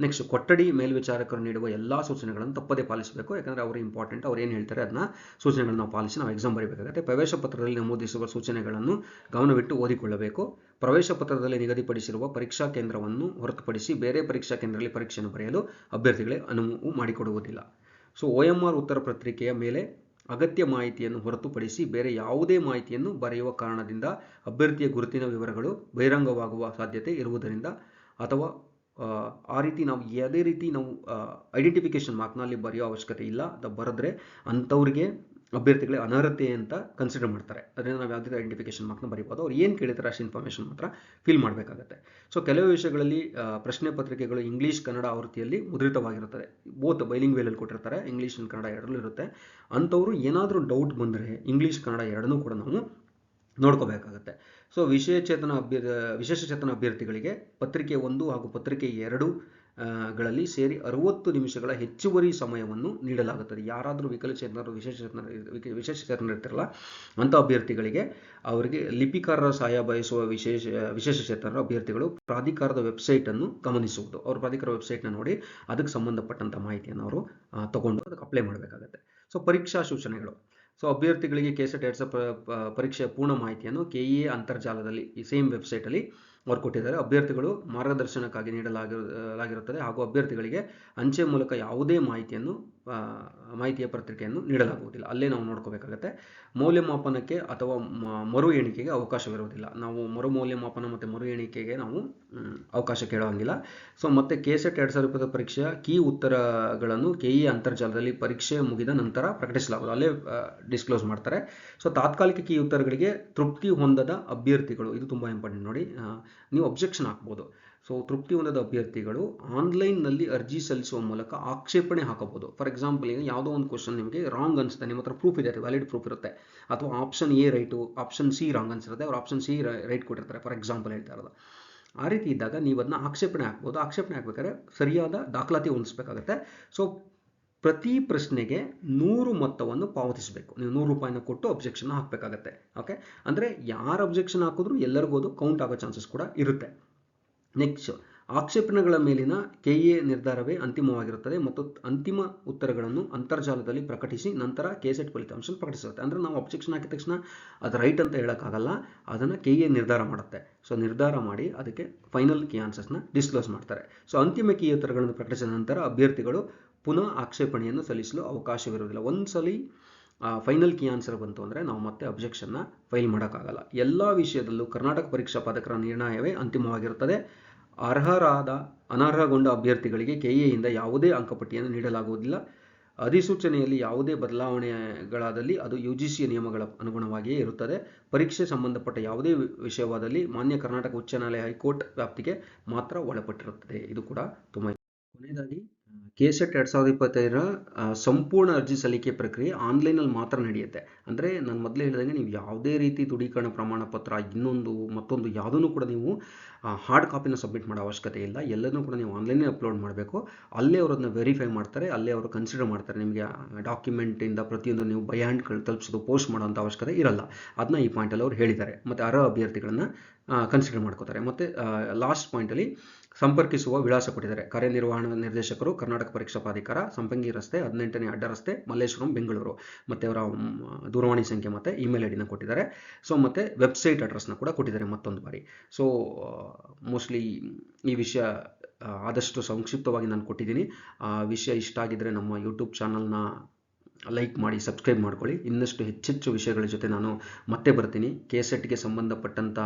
ನೆಕ್ಸ್ಟ್, ಕೊಠಡಿ ಮೇಲ್ವಿಚಾರಕರು ನೀಡುವ ಎಲ್ಲ ಸೂಚನೆಗಳನ್ನು ತಪ್ಪದೇ ಪಾಲಿಸಬೇಕು. ಯಾಕಂದರೆ ಅವರು ಇಂಪಾರ್ಟೆಂಟ್, ಅವ್ರು ಏನು ಹೇಳ್ತಾರೆ ಅದನ್ನ ಸೂಚನೆಗಳನ್ನು ನಾವು ಪಾಲಿಸಿ ನಾವು ಎಕ್ಸಾಮ್ ಬರೀಬೇಕಾಗುತ್ತೆ. ಪ್ರವೇಶ ಪತ್ರದಲ್ಲಿ ನಮೂದಿಸುವ ಸೂಚನೆಗಳನ್ನು ಗಮನವಿಟ್ಟು ಓದಿಕೊಳ್ಳಬೇಕು. ಪ್ರವೇಶ ಪತ್ರದಲ್ಲಿ ನಿಗದಿಪಡಿಸಿರುವ ಪರೀಕ್ಷಾ ಕೇಂದ್ರವನ್ನು ಹೊರತುಪಡಿಸಿ ಬೇರೆ ಪರೀಕ್ಷಾ ಕೇಂದ್ರದಲ್ಲಿ ಪರೀಕ್ಷೆಯನ್ನು ಬರೆಯಲು ಅಭ್ಯರ್ಥಿಗಳಿಗೆ ಅನುವು ಮಾಡಿಕೊಡುವುದಿಲ್ಲ. ಸೊ OMR ಉತ್ತರ ಪತ್ರಿಕೆಯ ಮೇಲೆ ಅಗತ್ಯ ಮಾಹಿತಿಯನ್ನು ಹೊರತುಪಡಿಸಿ ಬೇರೆ ಯಾವುದೇ ಮಾಹಿತಿಯನ್ನು ಬರೆಯುವ ಕಾರಣದಿಂದ ಅಭ್ಯರ್ಥಿಯ ಗುರುತಿನ ವಿವರಗಳು ಬಹಿರಂಗವಾಗುವ ಸಾಧ್ಯತೆ ಇರುವುದರಿಂದ, ಅಥವಾ ಆ ರೀತಿ ನಾವು ಯಾವುದೇ ರೀತಿ ನಾವು ಐಡೆಂಟಿಫಿಕೇಶನ್ ಮಾರ್ಕ್ನಲ್ಲಿ ಬರೆಯೋ ಅವಶ್ಯಕತೆ ಇಲ್ಲ. ಅದು ಬರೆದ್ರೆ ಅಂಥವ್ರಿಗೆ ಅಭ್ಯರ್ಥಿಗಳಿಗೆ ಅನರ್ಹತೆ ಅಂತ ಕನ್ಸಿಡರ್ ಮಾಡ್ತಾರೆ. ಅದರಿಂದ ನಾವು ಯಾವುದೇ ಐಡೆಂಟಿಫಿಕೇಶನ್ ಮಾರ್ಕ್ನ ಬರೀಬೋದು. ಅವ್ರು ಏನು ಕೇಳಿತಾರೆ ಅಷ್ಟು ಇನ್ಫಾರ್ಮೇಷನ್ ಮಾತ್ರ ಫಿಲ್ ಮಾಡಬೇಕಾಗತ್ತೆ. ಸೊ ಕೆಲವು ವಿಷಯಗಳಲ್ಲಿ ಪ್ರಶ್ನೆ ಪತ್ರಿಕೆಗಳು ಇಂಗ್ಲೀಷ್ ಕನ್ನಡ ಆವೃತ್ತಿಯಲ್ಲಿ ಮುದ್ರಿತವಾಗಿರುತ್ತದೆ. ಬೋತ್ ಬೈಲಿಂಗ್ ವೇಲಲ್ಲಿ ಕೊಟ್ಟಿರ್ತಾರೆ, ಇಂಗ್ಲೀಷ್ ಆ್ಯಂಡ್ ಕನ್ನಡ ಎರಡರಲ್ಲೂ ಇರುತ್ತೆ. ಅಂಥವ್ರು ಏನಾದರೂ ಡೌಟ್ ಬಂದರೆ ಇಂಗ್ಲೀಷ್ ಕನ್ನಡ ಎರಡನ್ನೂ ಕೂಡ ನಾವು ನೋಡ್ಕೋಬೇಕಾಗತ್ತೆ. ಸೊ ವಿಶೇಷಚೇತನ ಅಭ್ಯರ್ಥಿಗಳಿಗೆ ಪತ್ರಿಕೆ 1 ಹಾಗೂ ಪತ್ರಿಕೆ 2 ಗಳಲ್ಲಿ ಸೇರಿ 60 ನಿಮಿಷಗಳ ಹೆಚ್ಚುವರಿ ಸಮಯವನ್ನು ನೀಡಲಾಗುತ್ತದೆ. ಯಾರಾದರೂ ವಿಕಲಚೇತನರು ವಿಶೇಷಚೇತನರು ಇರ್ತಾರಲ್ಲ ಅಂಥ ಅಭ್ಯರ್ಥಿಗಳಿಗೆ, ಅವರಿಗೆ ಲಿಪಿಕಾರರ ಸಹಾಯ ಬಯಸುವ ವಿಶೇಷಚೇತನರ ಅಭ್ಯರ್ಥಿಗಳು ಪ್ರಾಧಿಕಾರದ ವೆಬ್ಸೈಟನ್ನು ಗಮನಿಸುವುದು. ಅವರು ಪ್ರಾಧಿಕಾರ ವೆಬ್ಸೈಟ್ನ ನೋಡಿ ಅದಕ್ಕೆ ಸಂಬಂಧಪಟ್ಟಂಥ ಮಾಹಿತಿಯನ್ನು ಅವರು ತಗೊಂಡು ಅದಕ್ಕೆ ಅಪ್ಲೈ ಮಾಡಬೇಕಾಗತ್ತೆ. ಸೊ ಪರೀಕ್ಷಾ ಸೂಚನೆಗಳು. ಸೊ ಅಭ್ಯರ್ಥಿಗಳಿಗೆ KSET 2025 ಪರೀಕ್ಷೆಯ ಪೂರ್ಣ ಮಾಹಿತಿಯನ್ನು KEA ಅಂತರ್ಜಾಲದಲ್ಲಿ ಈ ಸೇಮ್ ವೆಬ್ಸೈಟಲ್ಲಿ ಅವರು ಕೊಟ್ಟಿದ್ದಾರೆ. ಅಭ್ಯರ್ಥಿಗಳು ಮಾರ್ಗದರ್ಶನಕ್ಕಾಗಿ ನೀಡಲಾಗಿರುತ್ತದೆ ಹಾಗೂ ಅಭ್ಯರ್ಥಿಗಳಿಗೆ ಅಂಚೆ ಮೂಲಕ ಯಾವುದೇ ಮಾಹಿತಿಯನ್ನು ಮಾಹಿತಿಯ ಪತ್ರಿಕೆಯನ್ನು ನೀಡಲಾಗುವುದಿಲ್ಲ. ಅಲ್ಲೇ ನಾವು ನೋಡ್ಕೋಬೇಕಾಗತ್ತೆ. ಮೌಲ್ಯಮಾಪನಕ್ಕೆ ಅಥವಾ ಮರು ಎಣಿಕೆಗೆ ಅವಕಾಶವಿರುವುದಿಲ್ಲ. ನಾವು ಮರು ಮೌಲ್ಯಮಾಪನ ಮತ್ತು ಮರು ಎಣಿಕೆಗೆ ನಾವು ಅವಕಾಶ ಕೇಳೋಂಗಿಲ್ಲ. ಸೊ ಮತ್ತೆ KSET 2020 ಪರೀಕ್ಷೆಯ ಕೀ ಉತ್ತರಗಳನ್ನು KE ಅಂತರ್ಜಾಲದಲ್ಲಿ ಪರೀಕ್ಷೆ ಮುಗಿದ ನಂತರ ಪ್ರಕಟಿಸಲಾಗುವುದು. ಅಲ್ಲೇ ಡಿಸ್ಕ್ಲೋಸ್ ಮಾಡ್ತಾರೆ. ಸೊ ತಾತ್ಕಾಲಿಕ ಕೀ ಉತ್ತರಗಳಿಗೆ ತೃಪ್ತಿ ಹೊಂದದ ಅಭ್ಯರ್ಥಿಗಳು, ಇದು ತುಂಬ ಇಂಪಾರ್ಟೆಂಟ್ ನೋಡಿ, ನೀವು ಅಬ್ಜೆಕ್ಷನ್ ಹಾಕ್ಬೋದು. ಸೊ ತೃಪ್ತಿ ಹೊಂದದ ಅಭ್ಯರ್ಥಿಗಳು ಆನ್ಲೈನ್ನಲ್ಲಿ ಅರ್ಜಿ ಸಲ್ಲಿಸುವ ಮೂಲಕ ಆಕ್ಷೇಪಣೆ ಹಾಕಬಹುದು. ಫಾರ್ ಎಕ್ಸಾಂಪಲ್, ಈಗ ಯಾವುದೋ ಒಂದು ಕ್ವಶನ್ ನಿಮಗೆ ರಾಂಗ್ ಅನಿಸುತ್ತೆ, ನಿಮ್ಮ ಹತ್ರ ಪ್ರೂಫ್ ಇದೆ, ವ್ಯಾಲಿಡ್ ಪ್ರೂಫ್ ಇರುತ್ತೆ, ಅಥವಾ option A right, option C wrong ಅನ್ಸಿರುತ್ತೆ, ಅವ್ರು ಆಪ್ಷನ್ ಸಿ ರೈಟ್ ಕೊಟ್ಟಿರ್ತಾರೆ, ಫಾರ್ ಎಕ್ಸಾಂಪಲ್ ಹೇಳ್ತಾ ಇರೋದು. ಆ ರೀತಿ ಇದ್ದಾಗ ನೀವು ಅದನ್ನ ಆಕ್ಷೇಪಣೆ ಹಾಕ್ಬೋದು. ಆಕ್ಷೇಪಣೆ ಹಾಕ್ಬೇಕಾದ್ರೆ ಸರಿಯಾದ ದಾಖಲಾತಿ ಹೊಂದಿಸಬೇಕಾಗುತ್ತೆ. ಸೊ ಪ್ರತಿ ಪ್ರಶ್ನೆಗೆ 100 ಮೊತ್ತವನ್ನು ಪಾವತಿಸಬೇಕು. ನೀವು 100 ರೂಪಾಯಿನ ಕೊಟ್ಟು ಅಬ್ಜೆಕ್ಷನ್ ಹಾಕಬೇಕಾಗತ್ತೆ. ಓಕೆ, ಅಂದರೆ ಯಾರು ಅಬ್ಜೆಕ್ಷನ್ ಹಾಕಿದ್ರು ಎಲ್ಲರಿಗೂ ಅದು ಕೌಂಟ್ ಆಗೋ ಚಾನ್ಸಸ್ ಕೂಡ ಇರುತ್ತೆ. ನೆಕ್ಸ್ಟ್, ಆಕ್ಷೇಪಣೆಗಳ ಮೇಲಿನ KA ನಿರ್ಧಾರವೇ ಅಂತಿಮವಾಗಿರುತ್ತದೆ ಮತ್ತು ಅಂತಿಮ ಉತ್ತರಗಳನ್ನು ಅಂತರ್ಜಾಲದಲ್ಲಿ ಪ್ರಕಟಿಸಿ ನಂತರ KSET ಫಲಿತಾಂಶ ಪ್ರಕಟಿಸುತ್ತೆ. ಅಂದರೆ ನಾವು ಅಬ್ಜೆಕ್ಷನ್ ಹಾಕಿದ ತಕ್ಷಣ ಅದು ರೈಟ್ ಅಂತ ಹೇಳೋಕ್ಕಾಗಲ್ಲ, ಅದನ್ನು KA ನಿರ್ಧಾರ ಮಾಡುತ್ತೆ. ಸೊ ನಿರ್ಧಾರ ಮಾಡಿ ಅದಕ್ಕೆ ಫೈನಲ್ ಕೀ ಆನ್ಸರ್ಸ್ನ ಡಿಸ್ಕ್ಲೋಸ್ ಮಾಡ್ತಾರೆ. ಸೊ ಅಂತಿಮ ಕೀ ಉತ್ತರಗಳನ್ನು ಪ್ರಕಟಿಸಿದ ನಂತರ ಅಭ್ಯರ್ಥಿಗಳು ಪುನಃ ಆಕ್ಷೇಪಣೆಯನ್ನು ಸಲ್ಲಿಸಲು ಅವಕಾಶವಿರುವುದಿಲ್ಲ. ಒಂದ್ಸಲಿ ಫೈನಲ್ ಕೀ ಆನ್ಸರ್ ಬಂತು ಅಂದರೆ ನಾವು ಮತ್ತೆ ಅಬ್ಜೆಕ್ಷನ್ನ ಫೈಲ್ ಮಾಡೋಕ್ಕಾಗಲ್ಲ. ಎಲ್ಲ ವಿಷಯದಲ್ಲೂ ಕರ್ನಾಟಕ ಪರೀಕ್ಷಾ ಪಾಲಕರ ನಿರ್ಣಯವೇ ಅಂತಿಮವಾಗಿರುತ್ತದೆ. ಅನರ್ಹಗೊಂಡ ಅಭ್ಯರ್ಥಿಗಳಿಗೆ KAಯಿಂದ ಯಾವುದೇ ಅಂಕಪಟ್ಟಿಯನ್ನು ನೀಡಲಾಗುವುದಿಲ್ಲ. ಅಧಿಸೂಚನೆಯಲ್ಲಿ ಯಾವುದೇ ಬದಲಾವಣೆಗಳಾದಲ್ಲಿ ಅದು UGC ನಿಯಮಗಳ ಅನುಗುಣವಾಗಿಯೇ ಇರುತ್ತದೆ. ಪರೀಕ್ಷೆ ಸಂಬಂಧಪಟ್ಟ ಯಾವುದೇ ವಿಷಯವಾದಲ್ಲಿ ಮಾನ್ಯ ಕರ್ನಾಟಕ ಉಚ್ಚ ನ್ಯಾಯಾಲಯ ಹೈಕೋರ್ಟ್ ವ್ಯಾಪ್ತಿಗೆ ಮಾತ್ರ ಒಳಪಟ್ಟಿರುತ್ತದೆ. ಇದು ಕೂಡ ತುಂಬ. ಕೊನೆಯದಾಗಿ KSET 2025 ಸಂಪೂರ್ಣ ಅರ್ಜಿ ಸಲ್ಲಿಕೆ ಪ್ರಕ್ರಿಯೆ ಆನ್ಲೈನಲ್ಲಿ ಮಾತ್ರ ನಡೆಯುತ್ತೆ. ಅಂದರೆ ನಾನು ಮೊದಲೇ ಹೇಳಿದಂಗೆ ನೀವು ಯಾವುದೇ ರೀತಿ ದೃಢೀಕರಣ ಪ್ರಮಾಣ ಪತ್ರ, ಇನ್ನೊಂದು ಮತ್ತೊಂದು ಯಾವುದನ್ನು ಕೂಡ ನೀವು ಹಾರ್ಡ್ ಕಾಪಿನ ಸಬ್ಮಿಟ್ ಮಾಡೋ ಅವಶ್ಯಕತೆ ಇಲ್ಲ. ಎಲ್ಲನೂ ಕೂಡ ನೀವು ಆನ್ಲೈನೇ ಅಪ್ಲೋಡ್ ಮಾಡಬೇಕು. ಅಲ್ಲೇ ಅವರು ಅದನ್ನ ವೆರಿಫೈ ಮಾಡ್ತಾರೆ, ಅಲ್ಲೇ ಅವರು ಕನ್ಸಿಡರ್ ಮಾಡ್ತಾರೆ. ನಿಮಗೆ ಡಾಕ್ಯುಮೆಂಟಿಂದ ಪ್ರತಿಯೊಂದು ನೀವು ಬೈ ಹ್ಯಾಂಡ್ ತಲುಪಿಸೋದು, ಪೋಸ್ಟ್ ಮಾಡೋಂಥ ಅವಶ್ಯಕತೆ ಇರಲ್ಲ. ಅದನ್ನ ಈ ಪಾಯಿಂಟಲ್ಲಿ ಅವರು ಹೇಳಿದ್ದಾರೆ. ಮತ್ತು ಅರ್ಹ ಅಭ್ಯರ್ಥಿಗಳನ್ನು ಕನ್ಸಿಡರ್ ಮಾಡ್ಕೋತಾರೆ. ಮತ್ತು ಲಾಸ್ಟ್ ಪಾಯಿಂಟಲ್ಲಿ ಸಂಪರ್ಕಿಸುವ ವಿಳಾಸ ಕೊಟ್ಟಿದ್ದಾರೆ. ಕಾರ್ಯನಿರ್ವಹಣಾ ನಿರ್ದೇಶಕರು, ಕರ್ನಾಟಕ ಪರೀಕ್ಷಾ ಪ್ರಾಧಿಕಾರ, ಸಂಪಂಗಿ ರಸ್ತೆ, 18ನೇ ಅಡ್ಡ ರಸ್ತೆ, ಮಲ್ಲೇಶ್ವರಂ, ಬೆಂಗಳೂರು. ಮತ್ತು ಅವರ ದೂರವಾಣಿ ಸಂಖ್ಯೆ ಮತ್ತು ಇಮೇಲ್ ಐಡಿನ ಕೊಟ್ಟಿದ್ದಾರೆ. ಸೊ ಮತ್ತು ವೆಬ್ಸೈಟ್ ಅಡ್ರೆಸ್ನ ಕೂಡ ಕೊಟ್ಟಿದ್ದಾರೆ ಮತ್ತೊಂದು ಬಾರಿ. ಸೊ ಮೋಸ್ಟ್ಲಿ ಈ ವಿಷಯ ಆದಷ್ಟು ಸಂಕ್ಷಿಪ್ತವಾಗಿ ನಾನು ಕೊಟ್ಟಿದ್ದೀನಿ. ವಿಷಯ ಇಷ್ಟ ಆಗಿದ್ದರೆ ನಮ್ಮ ಯೂಟ್ಯೂಬ್ ಚಾನಲ್ನ ಲೈಕ್ ಮಾಡಿ, ಸಬ್ಸ್ಕ್ರೈಬ್ ಮಾಡ್ಕೊಳ್ಳಿ. ಇನ್ನಷ್ಟು ಹೆಚ್ಚೆಚ್ಚು ವಿಷಯಗಳ ಜೊತೆ ನಾನು ಮತ್ತೆ ಬರ್ತೀನಿ. KSETಗೆ ಸಂಬಂಧಪಟ್ಟಂಥ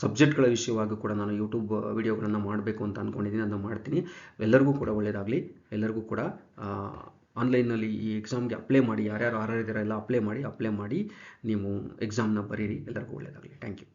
ಸಬ್ಜೆಕ್ಟ್ಗಳ ವಿಷಯವಾಗಿ ಕೂಡ ನಾನು ಯೂಟ್ಯೂಬ್ ವಿಡಿಯೋಗಳನ್ನು ಮಾಡಬೇಕು ಅಂತ ಅಂದ್ಕೊಂಡಿದ್ದೀನಿ. ಅದನ್ನು ಮಾಡ್ತೀನಿ. ಎಲ್ಲರಿಗೂ ಕೂಡ ಒಳ್ಳೆಯದಾಗಲಿ. ಎಲ್ಲರಿಗೂ ಕೂಡ ಆನ್ಲೈನಲ್ಲಿ ಈ ಎಕ್ಸಾಮ್ಗೆ ಅಪ್ಲೈ ಮಾಡಿ, ಯಾರ್ಯಾರು ಅರ್ಹರಿದ್ದೀರ ಎಲ್ಲ ಅಪ್ಲೈ ಮಾಡಿ ನೀವು ಎಕ್ಸಾಮ್ನ ಬರೀರಿ. ಎಲ್ಲರಿಗೂ ಒಳ್ಳೆಯದಾಗಲಿ. Thank you.